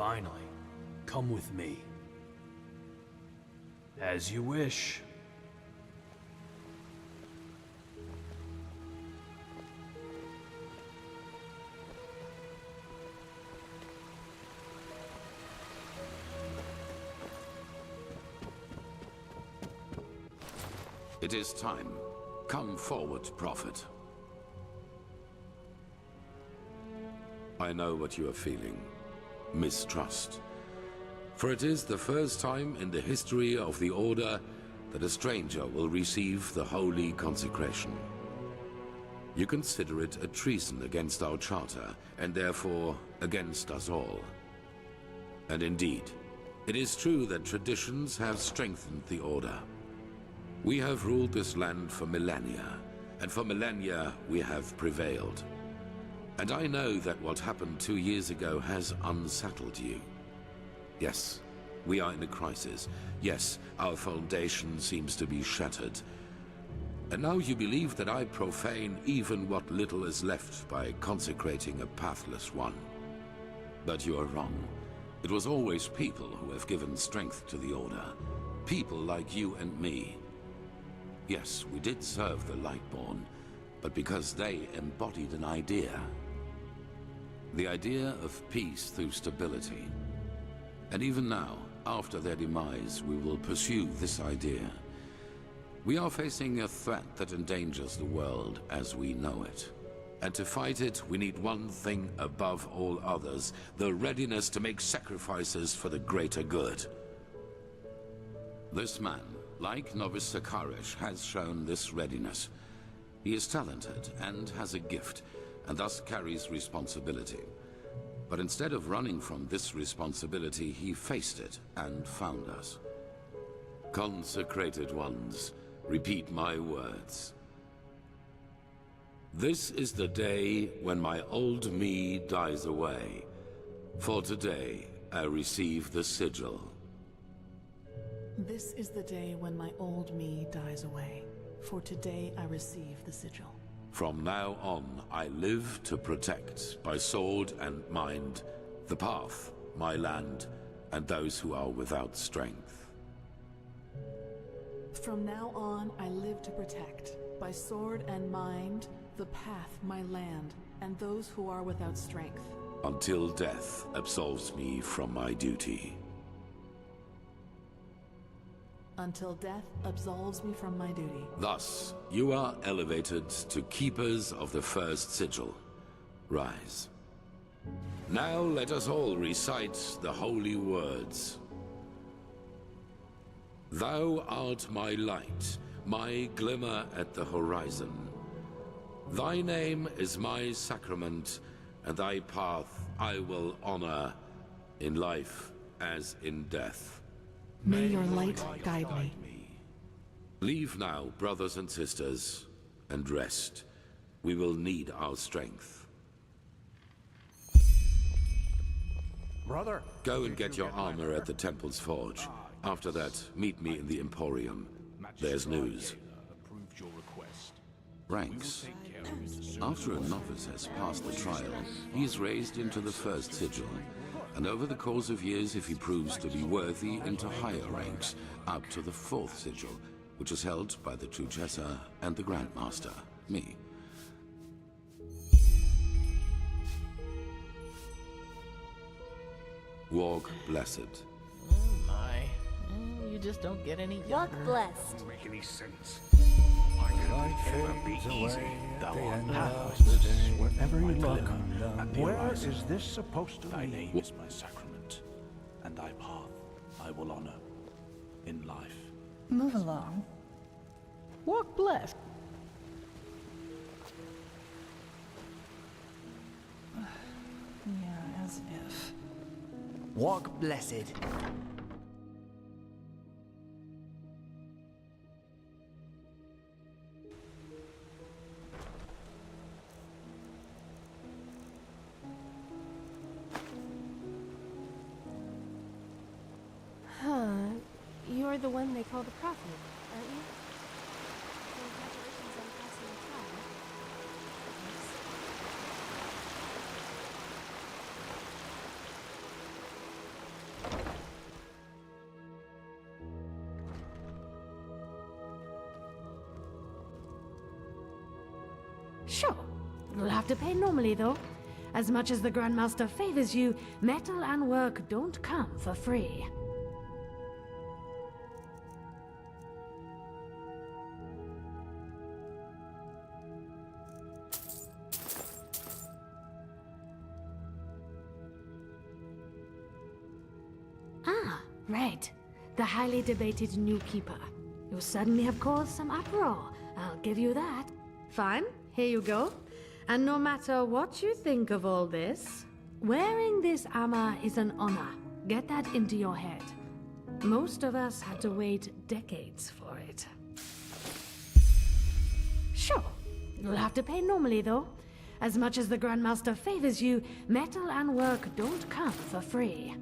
Finally, come with me. As you wish. It is time. Come forward, Prophet. I know what you are feeling. Mistrust. For it is the first time in the history of the Order that a stranger will receive the holy consecration. You consider it a treason against our charter, and therefore against us all. And indeed, it is true that traditions have strengthened the Order. We have ruled this land for millennia, and for millennia we have prevailed. And I know that what happened 2 years ago has unsettled you. Yes, we are in a crisis. Yes, our foundation seems to be shattered. And now you believe that I profane even what little is left by consecrating a pathless one. But you are wrong. It was always people who have given strength to the Order. People like you and me. Yes, we did serve the Lightborn, but because they embodied an idea. The idea of peace through stability. And even now, after their demise, we will pursue this idea. We are facing a threat that endangers the world as we know it. And to fight it, we need one thing above all others, the readiness to make sacrifices for the greater good. This man, like Novice Sakarish, has shown this readiness. He is talented and has a gift, and thus carries responsibility. But instead of running from this responsibility, he faced it and found us. Consecrated ones, repeat my words. This is the day when my old me dies away. For today, I receive the sigil. This is the day when my old me dies away. For today I receive the sigil. From now on, I live to protect, by sword and mind, the path, my land, and those who are without strength. From now on, I live to protect, by sword and mind, the path, my land, and those who are without strength. Until death absolves me from my duty. Until death absolves me from my duty. Thus, you are elevated to keepers of the first sigil. Rise. Now let us all recite the holy words. Thou art my light, my glimmer at the horizon. Thy name is my sacrament, and thy path I will honor, in life as in death. May your light guide me. Leave now, brothers and sisters, and rest. We will need our strength. Brother, go and get your armor at the Temple's Forge. After that, meet me in the Emporium. There's news. Ranks. After a novice has passed the trial, he is raised into the first sigil. And over the course of years, if he proves to be worthy, into higher ranks, up to the fourth sigil, which is held by the Truchessa and the Grandmaster, me. Walk blessed. Oh my. You just don't get any younger. Walk blessed. Doesn't make any sense. Why could it ever be easy? Thou art pathless wherever you look. Where is this supposed to Thy be? name is my sacrament, and thy path I will honor in life. Move along. Walk blessed. Yeah, as if. Walk blessed. Huh. You're the one they call the prophet, aren't you? Congratulations on passing the trial. Sure. You'll have to pay normally, though. As much as the Grandmaster favors you, metal and work don't come for free. Ah, right. The highly debated new keeper. You suddenly have caused some uproar. I'll give you that. Fine, here you go. And no matter what you think of all this, wearing this armor is an honor. Get that into your head. Most of us had to wait decades for it. Sure, you'll have to pay normally, though. As much as the Grandmaster favors you, metal and work don't come for free.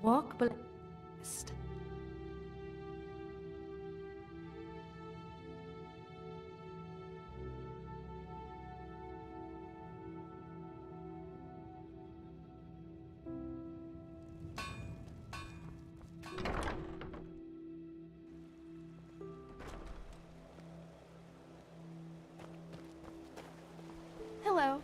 Walk blessed. Hello.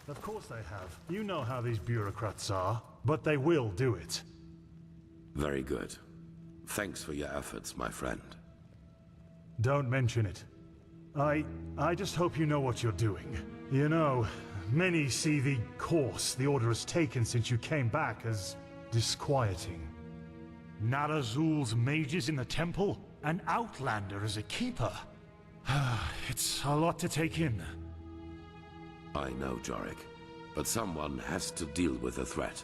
Of course they have. You know how these bureaucrats are, but they will do it. Very good. Thanks for your efforts, my friend. Don't mention it. I just hope you know what you're doing. You know, many see the course the Order has taken since you came back as disquieting. Narazul's mages in the temple? An outlander as a keeper? It's a lot to take in. I know, Jorik, but someone has to deal with the threat.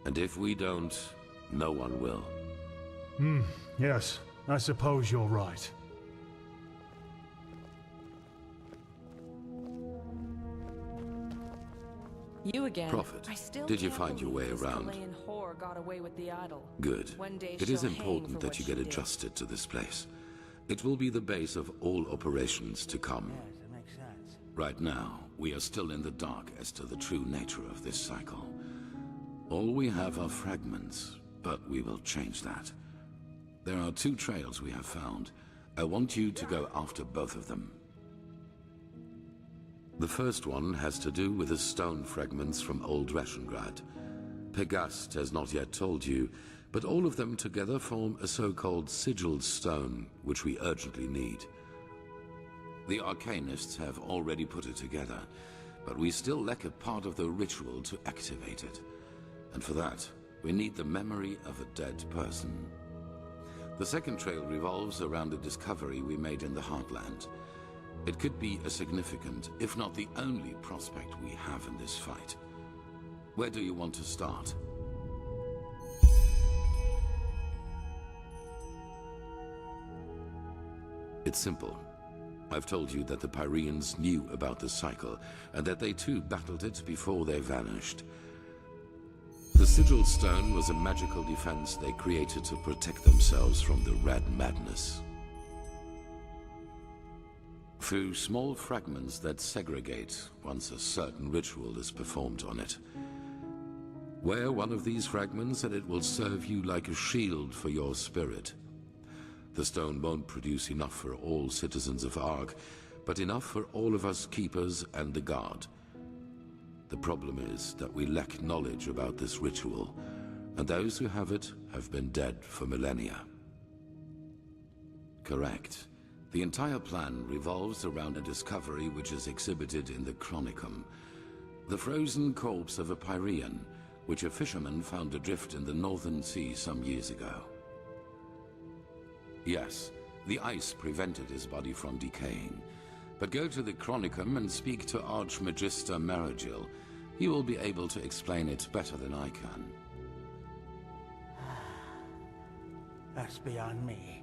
And if we don't, no one will. Yes, I suppose you're right. You again. Prophet, did you find your way around? Got away with the idol. Good. It is important that you get adjusted to this place. It will be the base of all operations to come. Yes, that makes sense. Right now, we are still in the dark as to the true nature of this cycle. All we have are fragments, but we will change that. There are 2 trails we have found. I want you to go after both of them. The first one has to do with the stone fragments from Old Rashengrad. Pegast has not yet told you, but all of them together form a so-called sigil stone, which we urgently need. The Arcanists have already put it together, but we still lack a part of the ritual to activate it. And for that, we need the memory of a dead person. The second trail revolves around a discovery we made in the Heartland. It could be a significant, if not the only prospect we have in this fight. Where do you want to start? It's simple. I've told you that the Pyreans knew about the cycle, and that they too battled it before they vanished. The Sigil Stone was a magical defense they created to protect themselves from the Red Madness. Through small fragments that segregate once a certain ritual is performed on it. Wear one of these fragments and it will serve you like a shield for your spirit. The stone won't produce enough for all citizens of Ark, but enough for all of us Keepers and the Guard. The problem is that we lack knowledge about this ritual, and those who have it have been dead for millennia. Correct. The entire plan revolves around a discovery which is exhibited in the Chronicum. The frozen corpse of a Pyrean, which a fisherman found adrift in the Northern Sea some years ago. Yes, The ice prevented his body from decaying. But go to the Chronicum and speak to Archmagister Maragil. He will be able to explain it better than I can. That's beyond me.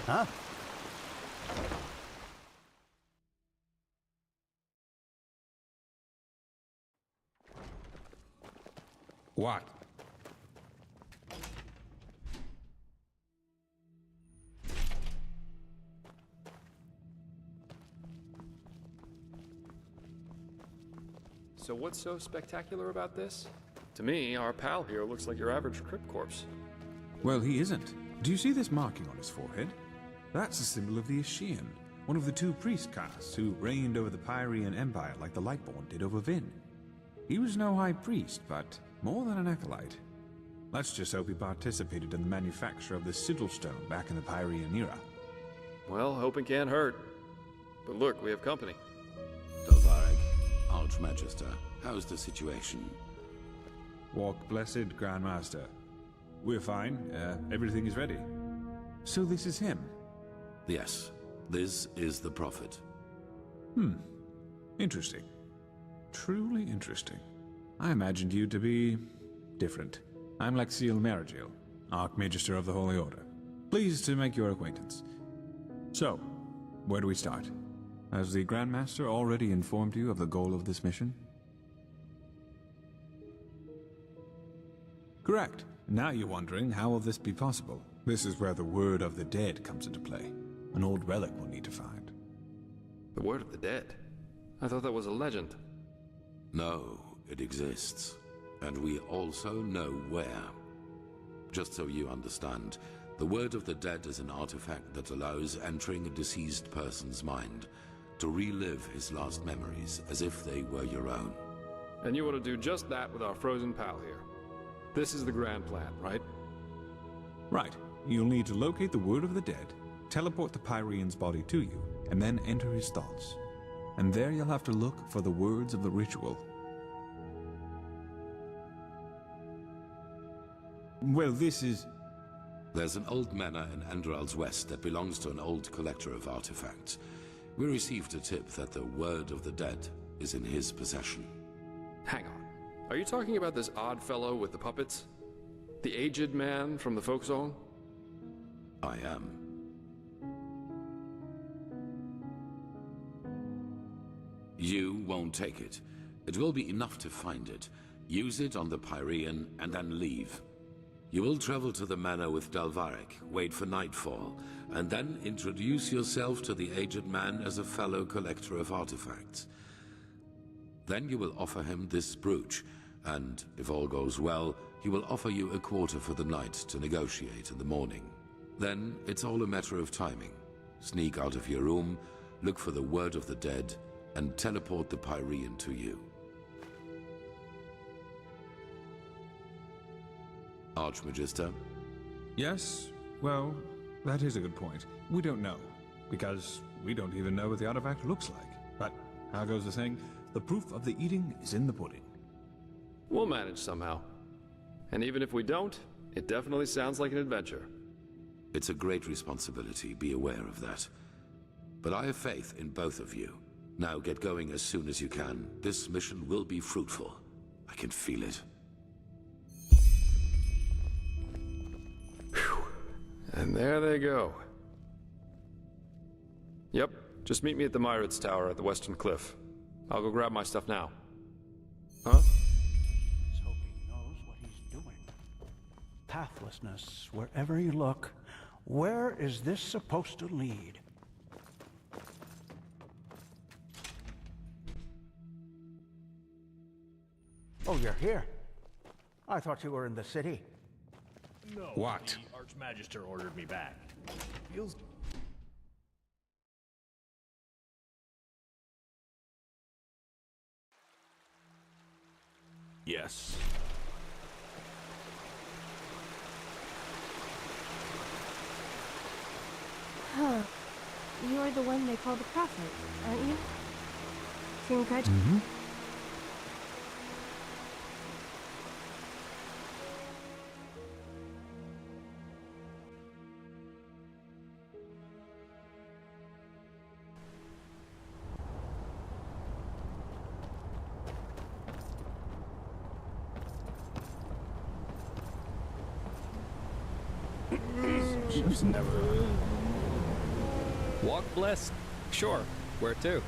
Huh? What? So what's so spectacular about this? To me, our pal here looks like your average crypt corpse. Well, he isn't. Do you see this marking on his forehead? That's a symbol of the Ashian, one of the two priest castes who reigned over the Pyrean Empire like the Lightborn did over Vin. He was no high priest, but more than an acolyte. Let's just hope he participated in the manufacture of the sigil stone back in the Pyrean era. Well, hoping can't hurt. But look, we have company. Dalvarek, Archmagister, how's the situation? Walk blessed, Grand Master. We're fine. Everything is ready. So this is him? Yes, this is the Prophet. Interesting. Truly interesting. I imagined you to be different. I'm Lexiel Maragil, Archmagister of the Holy Order. Pleased to make your acquaintance. So, where do we start? Has the Grand Master already informed you of the goal of this mission? Correct. Now you're wondering, how will this be possible? This is where the Word of the Dead comes into play. An old relic we'll need to find. The Word of the Dead? I thought that was a legend. No, it exists. And we also know where. Just so you understand, the Word of the Dead is an artifact that allows entering a deceased person's mind to relive his last memories as if they were your own. And you want to do just that with our frozen pal here. This is the grand plan, right? Right. You'll need to locate the Word of the Dead, teleport the Pyrean's body to you, and then enter his thoughts. And there you'll have to look for the words of the ritual. Well, this is... There's an old manor in Enderal's west that belongs to an old collector of artifacts. We received a tip that the Word of the Dead is in his possession. Hang on. Are you talking about this odd fellow with the puppets? The aged man from the folk song? I am. You won't take it. It will be enough to find it, use it on the Pyrean, and then leave. You will travel to the manor with Dalvarek, wait for nightfall, and then introduce yourself to the aged man as a fellow collector of artifacts. Then you will offer him this brooch, and if all goes well, he will offer you a quarter for the night to negotiate in the morning. Then it's all a matter of timing. Sneak out of your room, look for the Word of the Dead, and teleport the Pyrean to you. Archmagister? Yes? Well, that is a good point. We don't know, because we don't even know what the artifact looks like. But, how goes the saying? The proof of the eating is in the pudding. We'll manage somehow. And even if we don't, it definitely sounds like an adventure. It's a great responsibility, be aware of that. But I have faith in both of you. Now get going as soon as you can. This mission will be fruitful. I can feel it. Whew. And there they go. Yep, just meet me at the Myrids Tower at the Western Cliff. I'll go grab my stuff now. Huh? Let's hope he knows what he's doing. Pathlessness, wherever you look. Where is this supposed to lead? Oh, you're here. I thought you were in the city. No. What? The Archmagister ordered me back. Feels. Yes. Huh. You're the one they call the Prophet, aren't you? Congratulations. Mm-hmm. Ship's never. Walk blessed. Sure. Where to?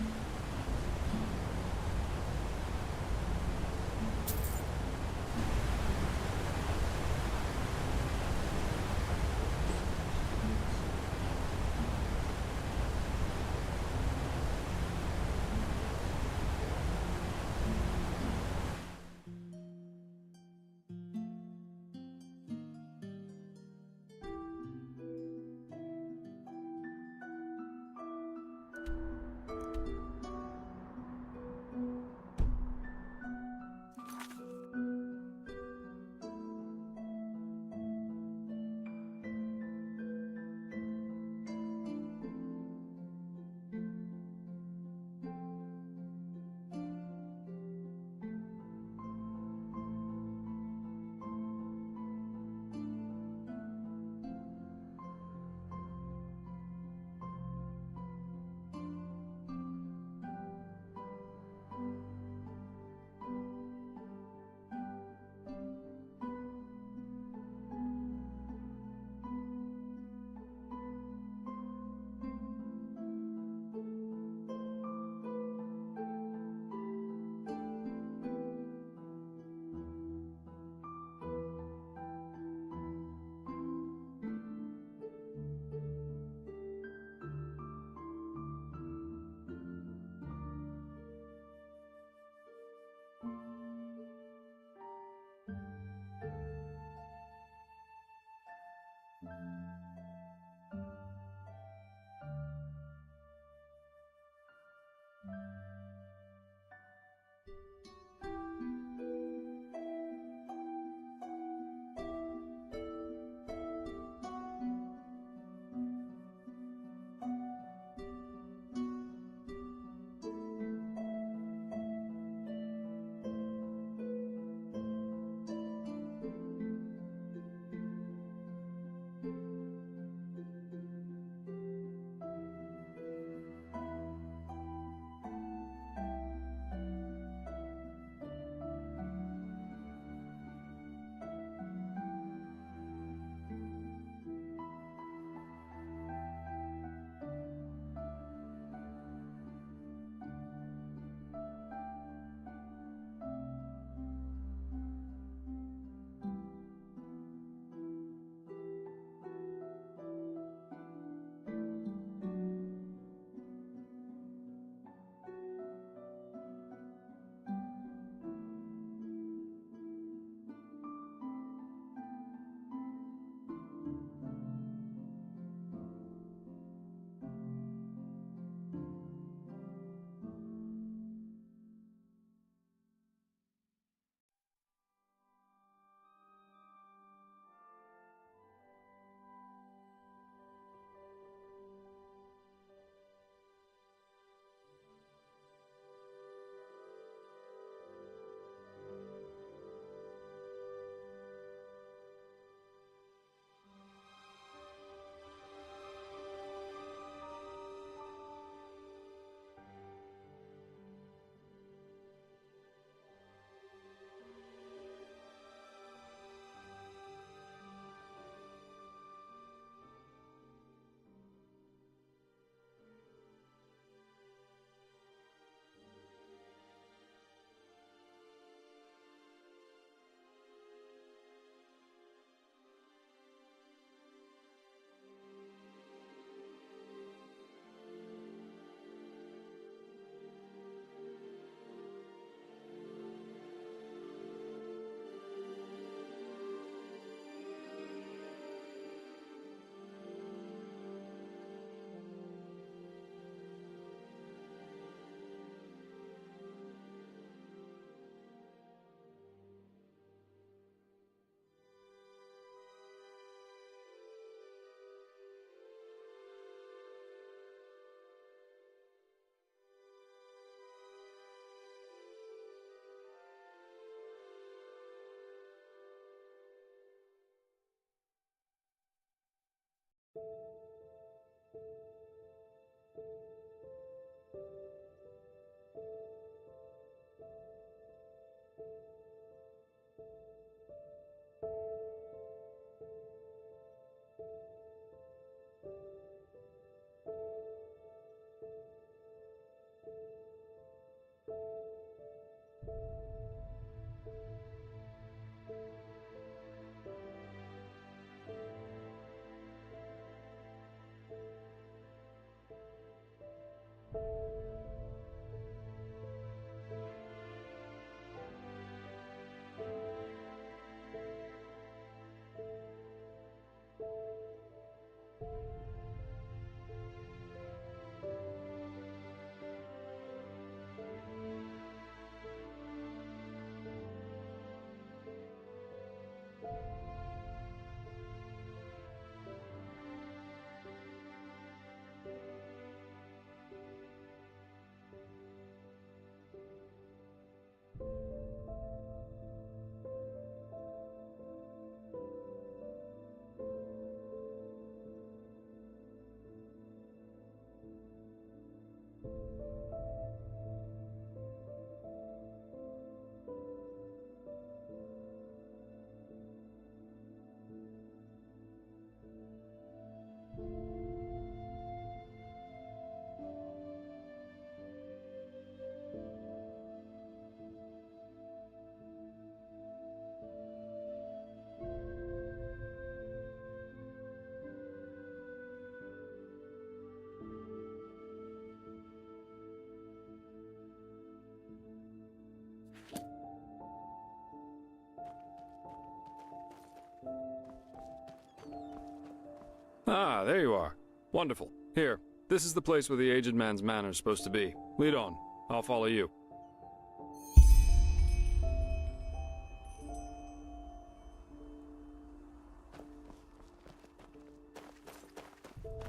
Ah, there you are. Wonderful. Here, this is the place where the aged man's manor is supposed to be. Lead on. I'll follow you.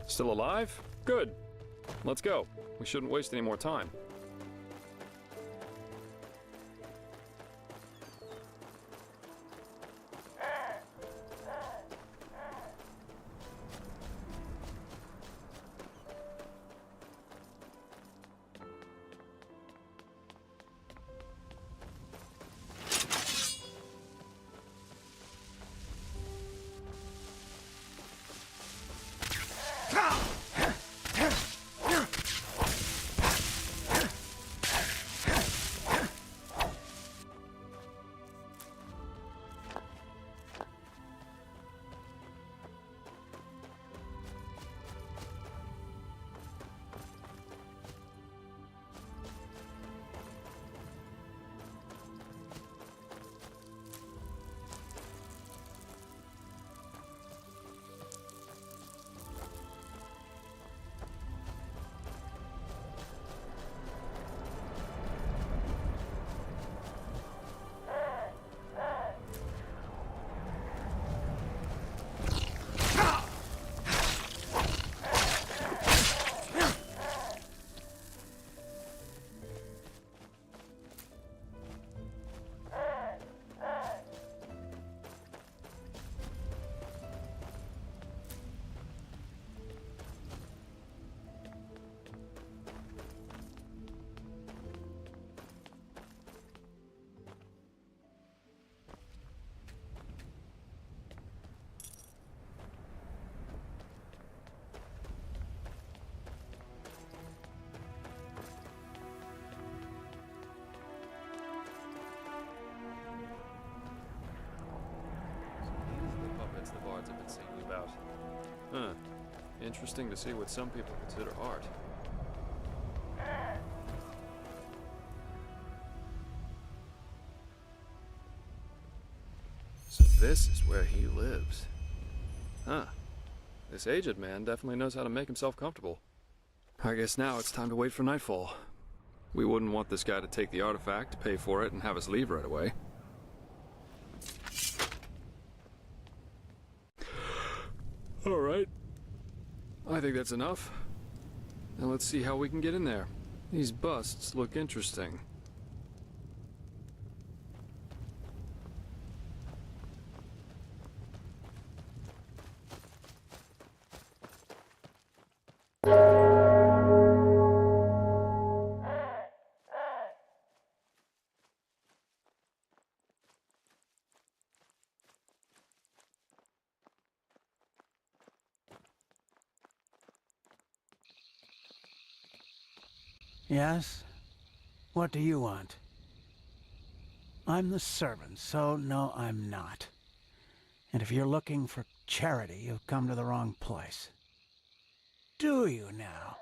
Still alive? Good. Let's go. We shouldn't waste any more time. The bards have been singing about. Huh. Interesting to see what some people consider art. So this is where he lives. Huh. This aged man definitely knows how to make himself comfortable. I guess now it's time to wait for nightfall. We wouldn't want this guy to take the artifact, pay for it, and have us leave right away. Alright. I think that's enough. Now let's see how we can get in there. These busts look interesting. Yes? What do you want? I'm the servant, so no, I'm not. And if you're looking for charity, you've come to the wrong place. Do you now?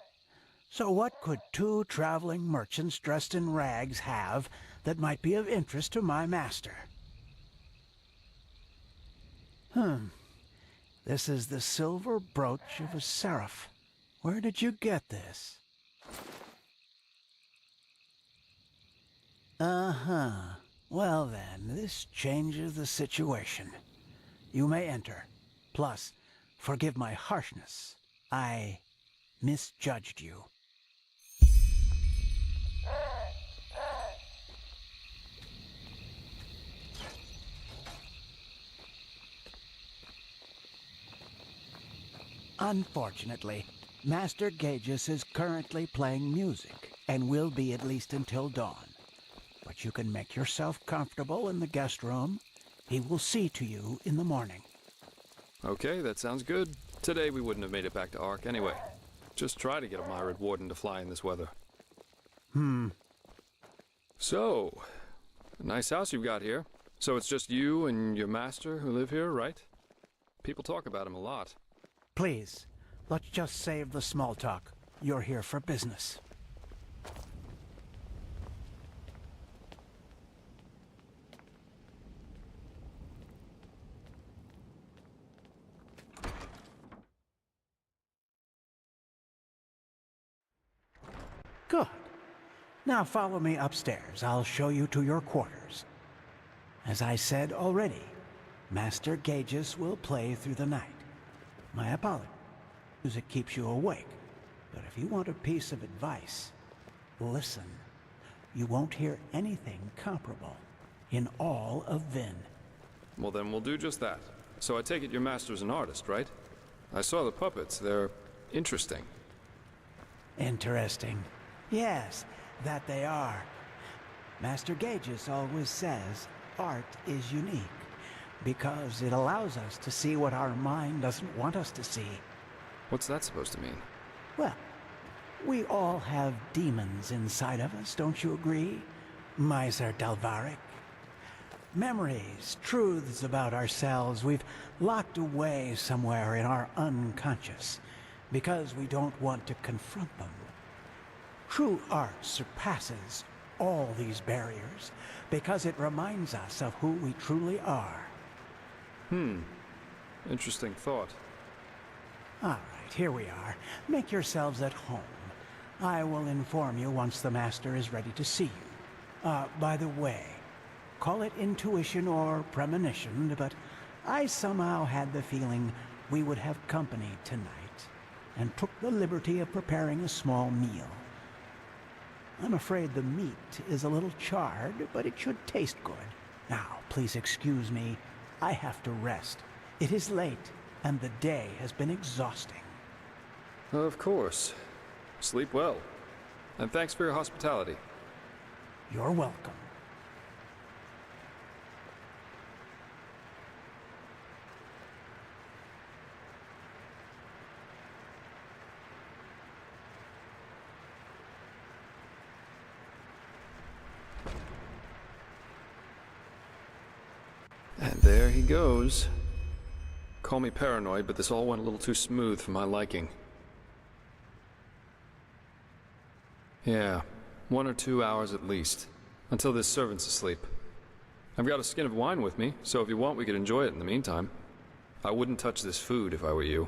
So what could two traveling merchants dressed in rags have that might be of interest to my master? This is the silver brooch of a seraph. Where did you get this? Uh-huh. Well then, this changes the situation. You may enter. Plus, forgive my harshness. I misjudged you. Unfortunately, Master Gages is currently playing music, and will be at least until dawn. But you can make yourself comfortable in the guest room. He will see to you in the morning. Okay, that sounds good. Today we wouldn't have made it back to Ark anyway. Just try to get a Myrid Warden to fly in this weather. So, a nice house you've got here. So it's just you and your master who live here, right? People talk about him a lot. Please, let's just save the small talk. You're here for business. Good. Now follow me upstairs. I'll show you to your quarters. As I said already, Master Gages will play through the night. My apologies. Music keeps you awake. But if you want a piece of advice, listen. You won't hear anything comparable in all of Vin. Well, then we'll do just that. So I take it your master's an artist, right? I saw the puppets. They're interesting. Interesting. Yes, that they are. Master Gages always says art is unique because it allows us to see what our mind doesn't want us to see. What's that supposed to mean? Well, we all have demons inside of us, don't you agree, Miser Dalvaric? Memories, truths about ourselves we've locked away somewhere in our unconscious because we don't want to confront them. True art surpasses all these barriers because it reminds us of who we truly are. Interesting thought. All right, here we are. Make yourselves at home. I will inform you once the Master is ready to see you. By the way, call it intuition or premonition, but I somehow had the feeling we would have company tonight, and took the liberty of preparing a small meal. I'm afraid the meat is a little charred, but it should taste good. Now, please excuse me. I have to rest. It is late, and the day has been exhausting. Of course. Sleep well. And thanks for your hospitality. You're welcome. And there he goes. Call me paranoid, but this all went a little too smooth for my liking. Yeah, 1 or 2 hours at least, until this servant's asleep. I've got a skin of wine with me, so if you want we could enjoy it in the meantime. I wouldn't touch this food if I were you.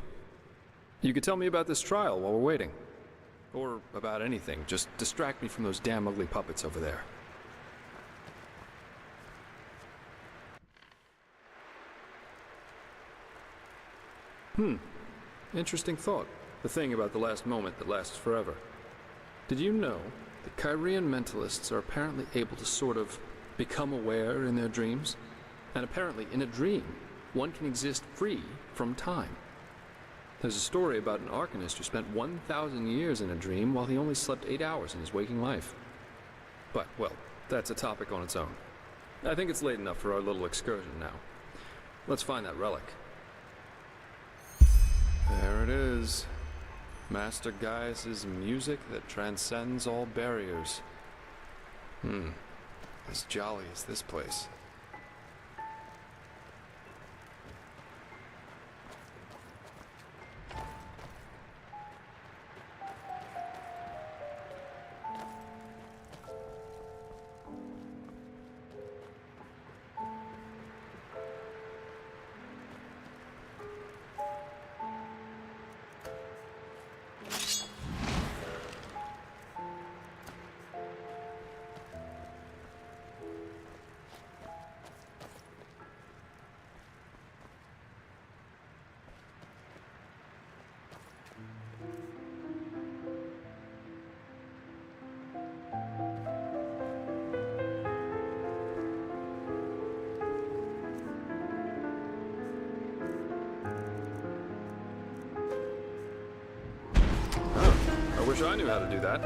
You could tell me about this trial while we're waiting. Or about anything, just distract me from those damn ugly puppets over there. Interesting thought. The thing about the last moment that lasts forever. Did you know that Kyrian mentalists are apparently able to sort of become aware in their dreams? And apparently, in a dream, one can exist free from time. There's a story about an arcanist who spent 1,000 years in a dream while he only slept 8 hours in his waking life. But, well, that's a topic on its own. I think it's late enough for our little excursion now. Let's find that relic. There it is. Master Gaius' music that transcends all barriers. as jolly as this place. I wish I knew how to do that.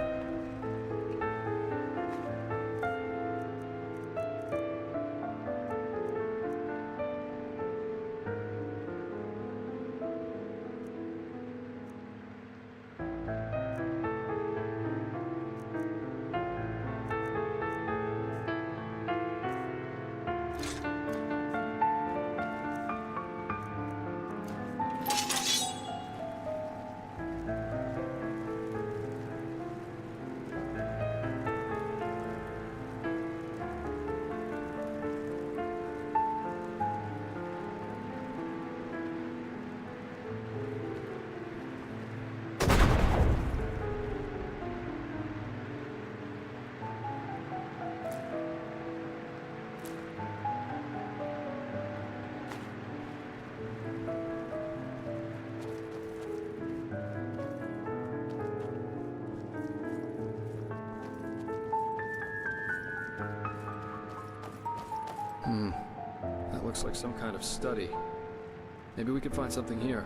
That looks like some kind of study. Maybe we could find something here.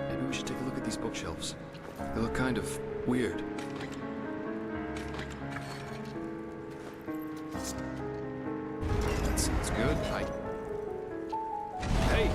Maybe we should take a look at these bookshelves. They look kind of weird. That sounds good. Hey!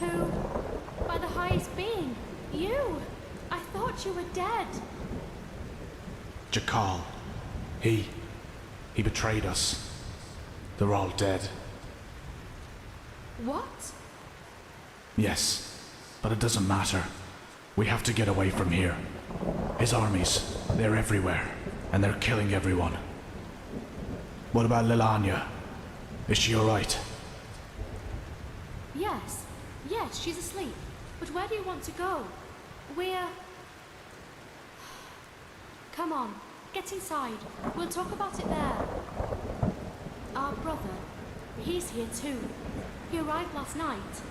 Who? By the highest being. You! I thought you were dead. Jakal. He betrayed us. They're all dead. What? Yes, but it doesn't matter. We have to get away from here. His armies, they're everywhere, and they're killing everyone. What about Lilanya? Is she alright? Yes. Yes, she's asleep. But where do you want to go? We're... Come on, get inside. We'll talk about it there. Our brother, he's here too. He arrived last night.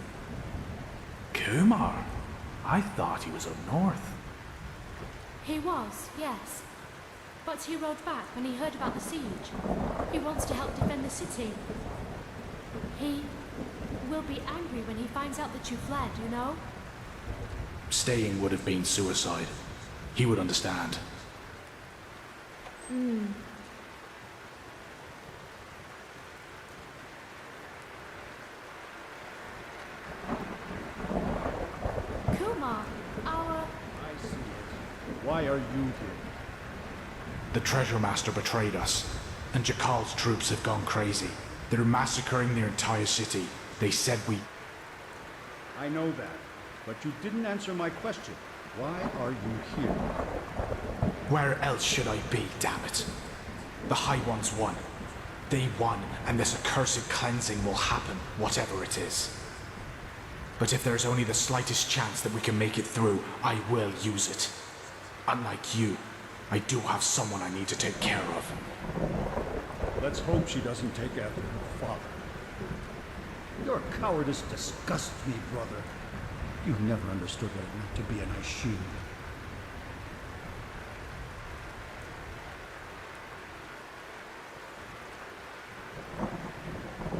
Kumar? I thought he was up north. He was, yes. But he rode back when he heard about the siege. He wants to help defend the city. He will be angry when he finds out that you fled, you know? Staying would have been suicide. He would understand. Kumar, our... I see it. Why are you here? The Treasure Master betrayed us, and Jakal's troops have gone crazy. They're massacring their entire city. They said we... I know that, but you didn't answer my question. Why are you here? Where else should I be, damn it? The High Ones won. They won, and this accursed cleansing will happen, whatever it is. But if there's only the slightest chance that we can make it through, I will use it. Unlike you, I do have someone I need to take care of. Let's hope she doesn't take after her father. Your cowardice disgusts me, brother. You've never understood what it meant to be an Aishin.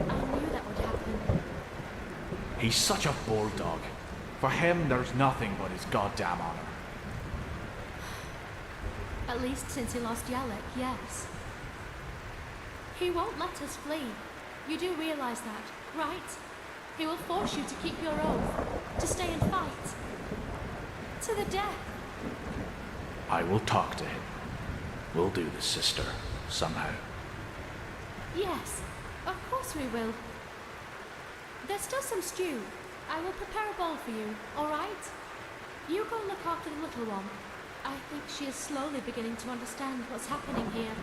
I knew that would happen. He's such a bulldog. For him, there's nothing but his goddamn honor. At least since he lost Yalek, yes. He won't let us flee. You do realize that, right? He will force you to keep your oath, to stay and fight. To the death. I will talk to him. We'll do this, sister, somehow. Yes, of course we will. There's still some stew. I will prepare a bowl for you, all right? You go look after the little one. I think she is slowly beginning to understand what's happening here.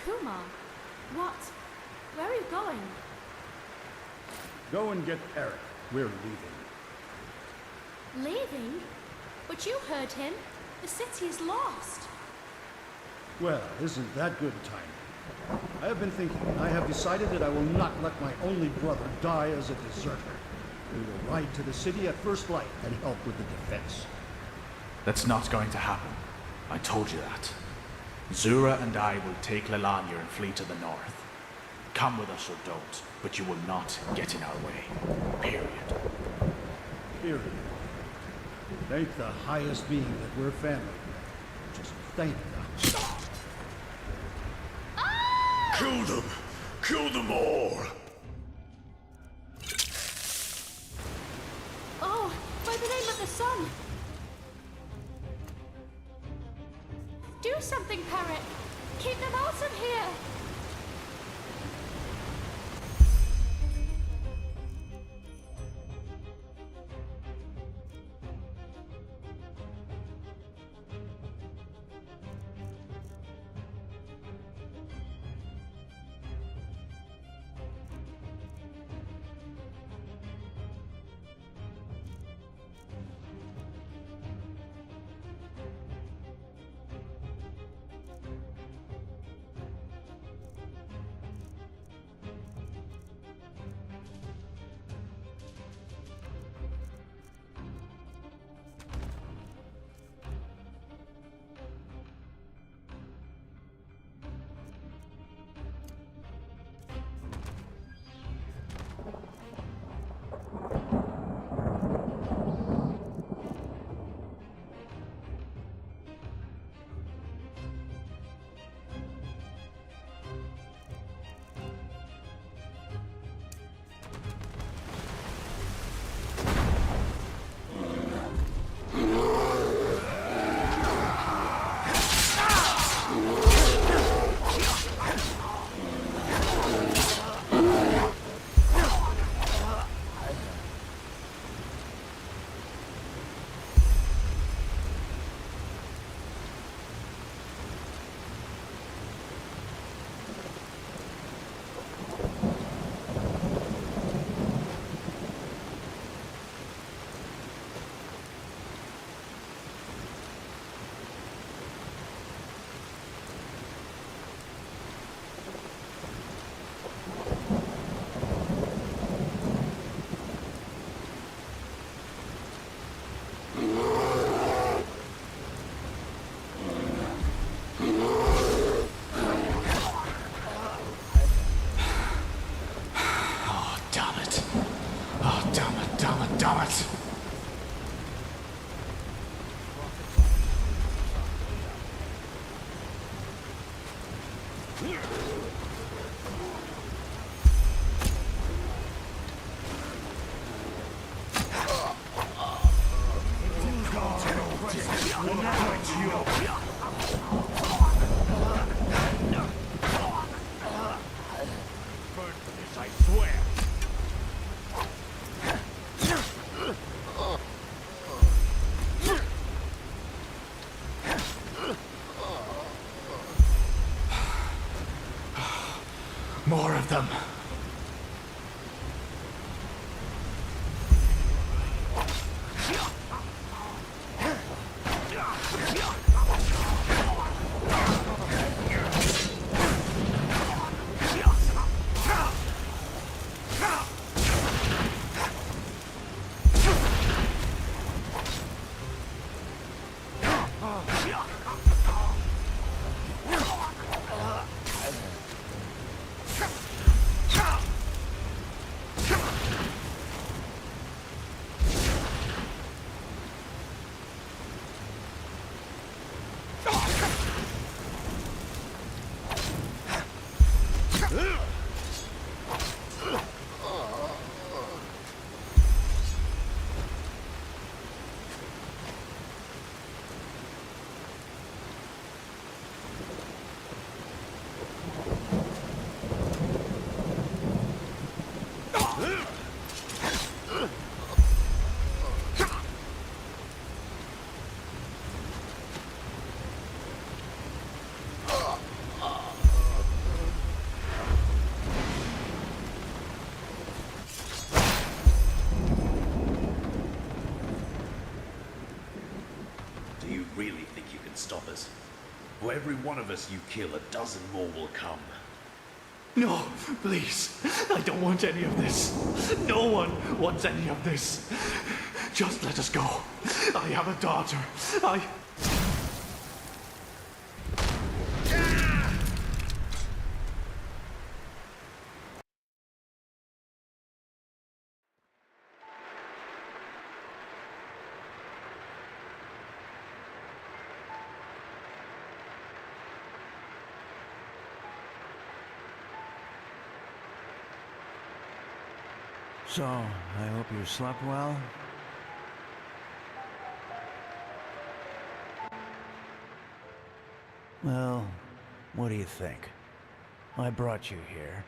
Kumar, what? Where are you going? Go and get Eric. We're leaving. Leaving? But you heard him. The city is lost. Well, isn't that good timing? I have been thinking, and I have decided that I will not let my only brother die as a deserter. We will ride to the city at first light and help with the defense. That's not going to happen. I told you that. Zura and I will take Lilanya and flee to the north. Come with us or don't, but you will not get in our way. Period. Period. Thank the highest being that we're family. Just thank them. Kill them! Kill them all! Oh, by the name of the sun! Do something, Parrot! Keep them out of here! damn it. Oh, damn it, damn it, damn it. I swear. More of them. Do you really think you can stop us? For every one of us you kill, a dozen more will come. No, please. I don't want any of this. No one wants any of this. Just let us go. I have a daughter. So, I hope you slept well? Well, what do you think? I brought you here.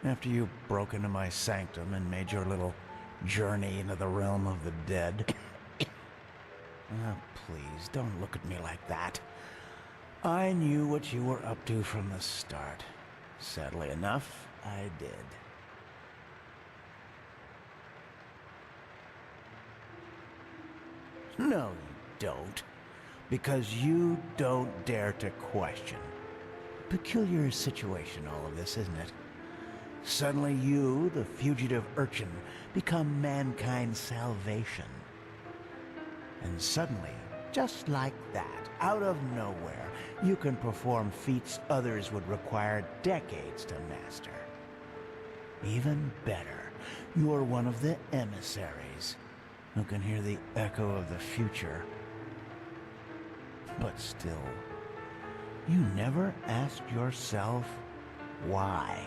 After you broke into my sanctum and made your little journey into the realm of the dead. Oh, please, don't look at me like that. I knew what you were up to from the start. Sadly enough, I did. No, you don't. Because you don't dare to question. Peculiar situation, all of this, isn't it? Suddenly you, the fugitive urchin, become mankind's salvation. And suddenly, just like that, out of nowhere, you can perform feats others would require decades to master. Even better, you're one of the emissaries who can hear the echo of the future. But still, you never asked yourself why.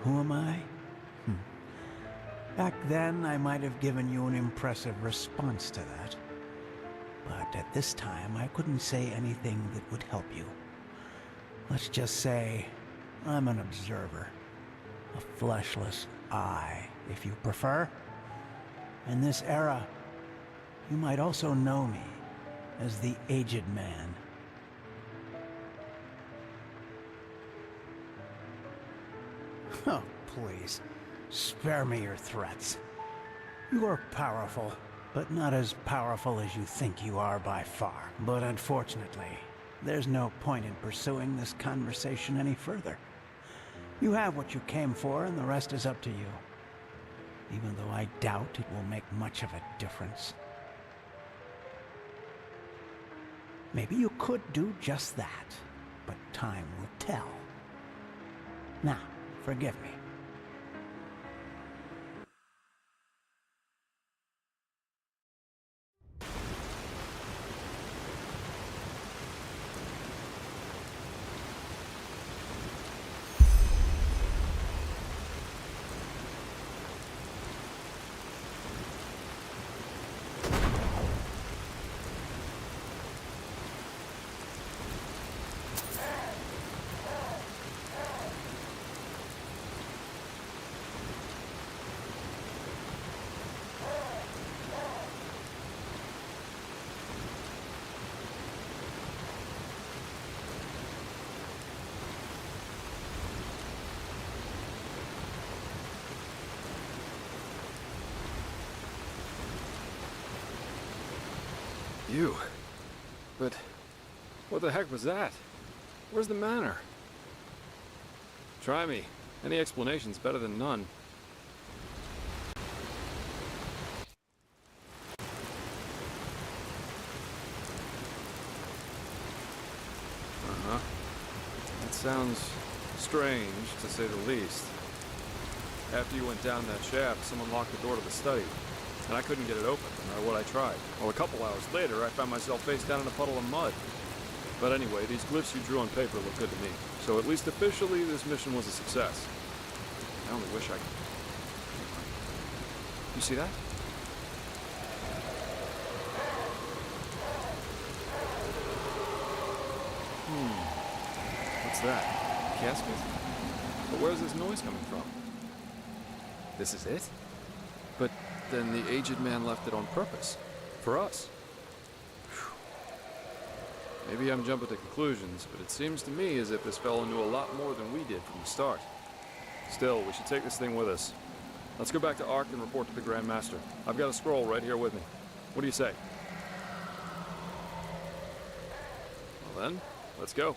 Who am I? Back then, I might have given you an impressive response to that. But at this time, I couldn't say anything that would help you. Let's just say I'm an observer. A fleshless eye, if you prefer. In this era, you might also know me as the Aged Man. Oh, please. Spare me your threats. You're powerful, but not as powerful as you think you are by far. But unfortunately, there's no point in pursuing this conversation any further. You have what you came for, and the rest is up to you. Even though I doubt it will make much of a difference. Maybe you could do just that, but time will tell. Now, forgive me. You? But what the heck was that? Where's the manor? Try me. Any explanation's better than none. Uh-huh. That sounds strange, to say the least. After you went down that shaft, someone locked the door to the study, and I couldn't get it open, no matter what I tried. Well, a couple hours later, I found myself face down in a puddle of mud. But anyway, these glyphs you drew on paper look good to me. So at least officially, this mission was a success. I only wish I could... You see that? What's that? Casket? But where's this noise coming from? This is it? But then the aged man left it on purpose. For us. Whew. Maybe I'm jumping to conclusions, but it seems to me as if this fellow knew a lot more than we did from the start. Still, we should take this thing with us. Let's go back to Ark and report to the Grand Master. I've got a scroll right here with me. What do you say? Well then, let's go.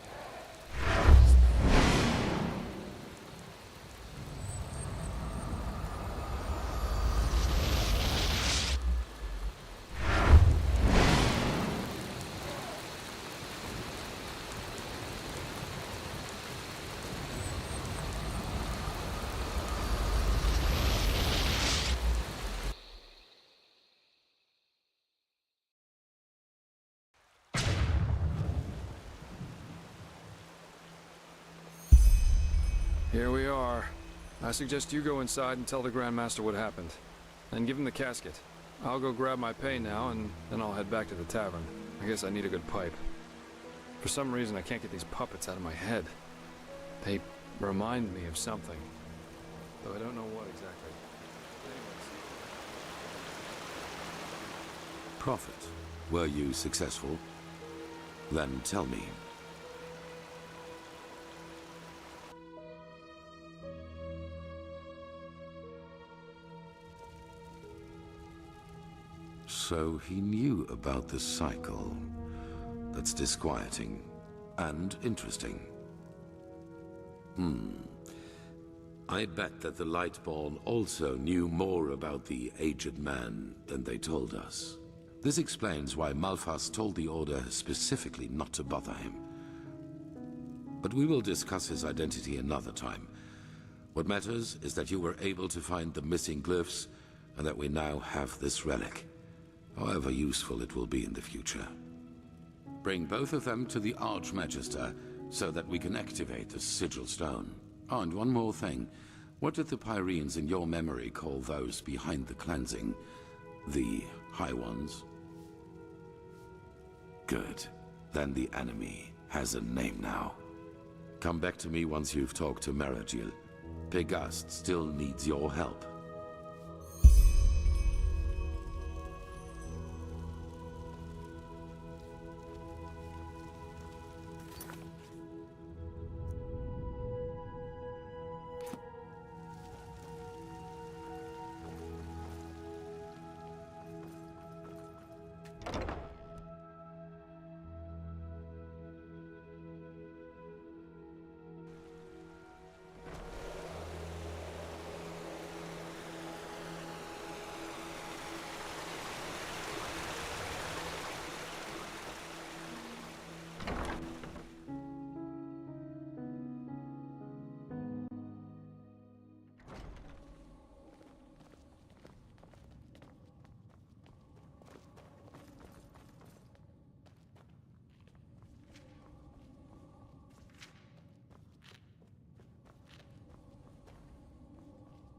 Here we are. I suggest you go inside and tell the Grand Master what happened. And give him the casket. I'll go grab my pay now, and then I'll head back to the tavern. I guess I need a good pipe. For some reason, I can't get these puppets out of my head. They remind me of something. Though I don't know what exactly. Prophet, were you successful? Then tell me. So he knew about the cycle. That's disquieting and interesting. I bet that the Lightborn also knew more about the aged man than they told us. This explains why Malphas told the Order specifically not to bother him. But we will discuss his identity another time. What matters is that you were able to find the missing glyphs, and that we now have this relic. However useful it will be in the future. Bring both of them to the Archmagister so that we can activate the sigil stone. Oh, and one more thing. What did the Pyreans in your memory call those behind the cleansing? The High Ones? Good. Then the enemy has a name now. Come back to me once you've talked to Meragil. Pegast still needs your help.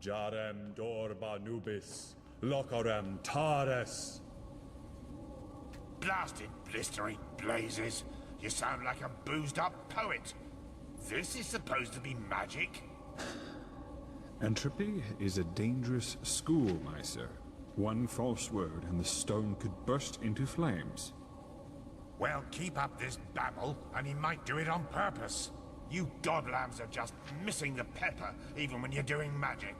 Jarem dorba nubis, locarem tares. Blasted blistering blazes. You sound like a boozed-up poet. This is supposed to be magic? Entropy is a dangerous school, my sir. One false word and the stone could burst into flames. Well, keep up this babble, and he might do it on purpose. You godlams are just missing the pepper, even when you're doing magic.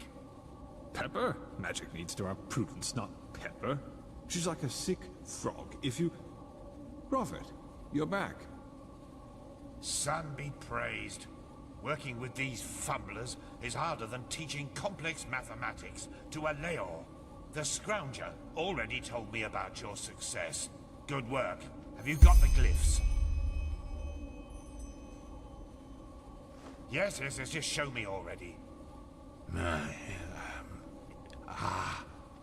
Pepper? Magic needs to have prudence, not pepper. She's like a sick frog. If you... Prophet, you're back. Sun be praised. Working with these fumblers is harder than teaching complex mathematics to a Leor. The Scrounger already told me about your success. Good work. Have you got the glyphs? Yes, just show me already.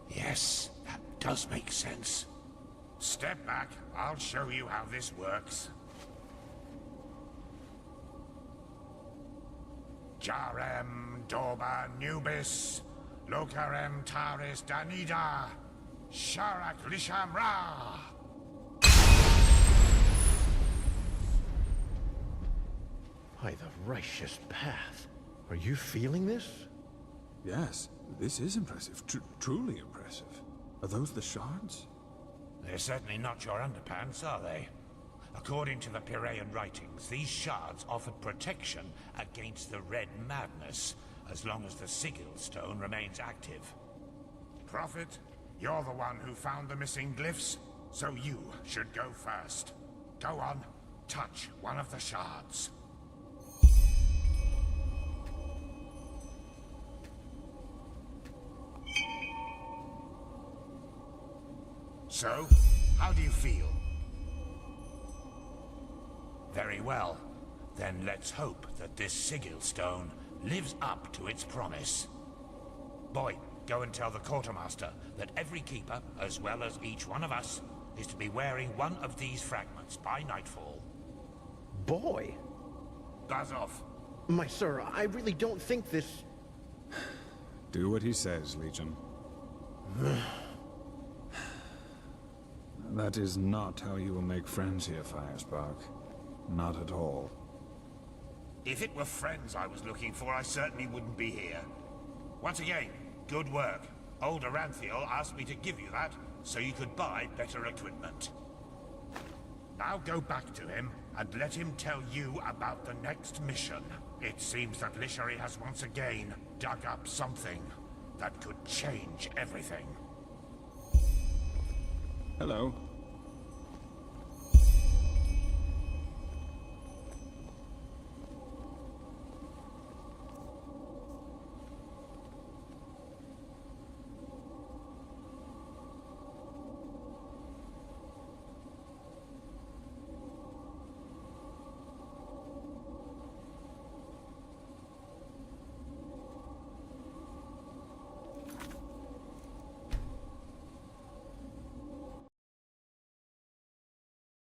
Yes, that does make sense. Step back, I'll show you how this works. Jarem Dorba Nubis, Locarem Taris Danida, Sharak Lisham Ra. By the righteous path. Are you feeling this? Yes, this is impressive. Truly impressive. Are those the shards? They're certainly not your underpants, are they? According to the Piraean writings, these shards offered protection against the Red Madness, as long as the Sigil Stone remains active. Prophet, you're the one who found the missing glyphs, so you should go first. Go on, touch one of the shards. So, how do you feel? Very well. Then let's hope that this Sigil Stone lives up to its promise. Boy, go and tell the quartermaster that every keeper, as well as each one of us, is to be wearing one of these fragments by nightfall. Boy? Buzz off. My sir, I really don't think this... Do what he says, Legion. That is not how you will make friends here, Firespark. Not at all. If it were friends I was looking for, I certainly wouldn't be here. Once again, good work. Old Aranthiel asked me to give you that, so you could buy better equipment. Now go back to him, and let him tell you about the next mission. It seems that Lishari has once again dug up something that could change everything. Hello.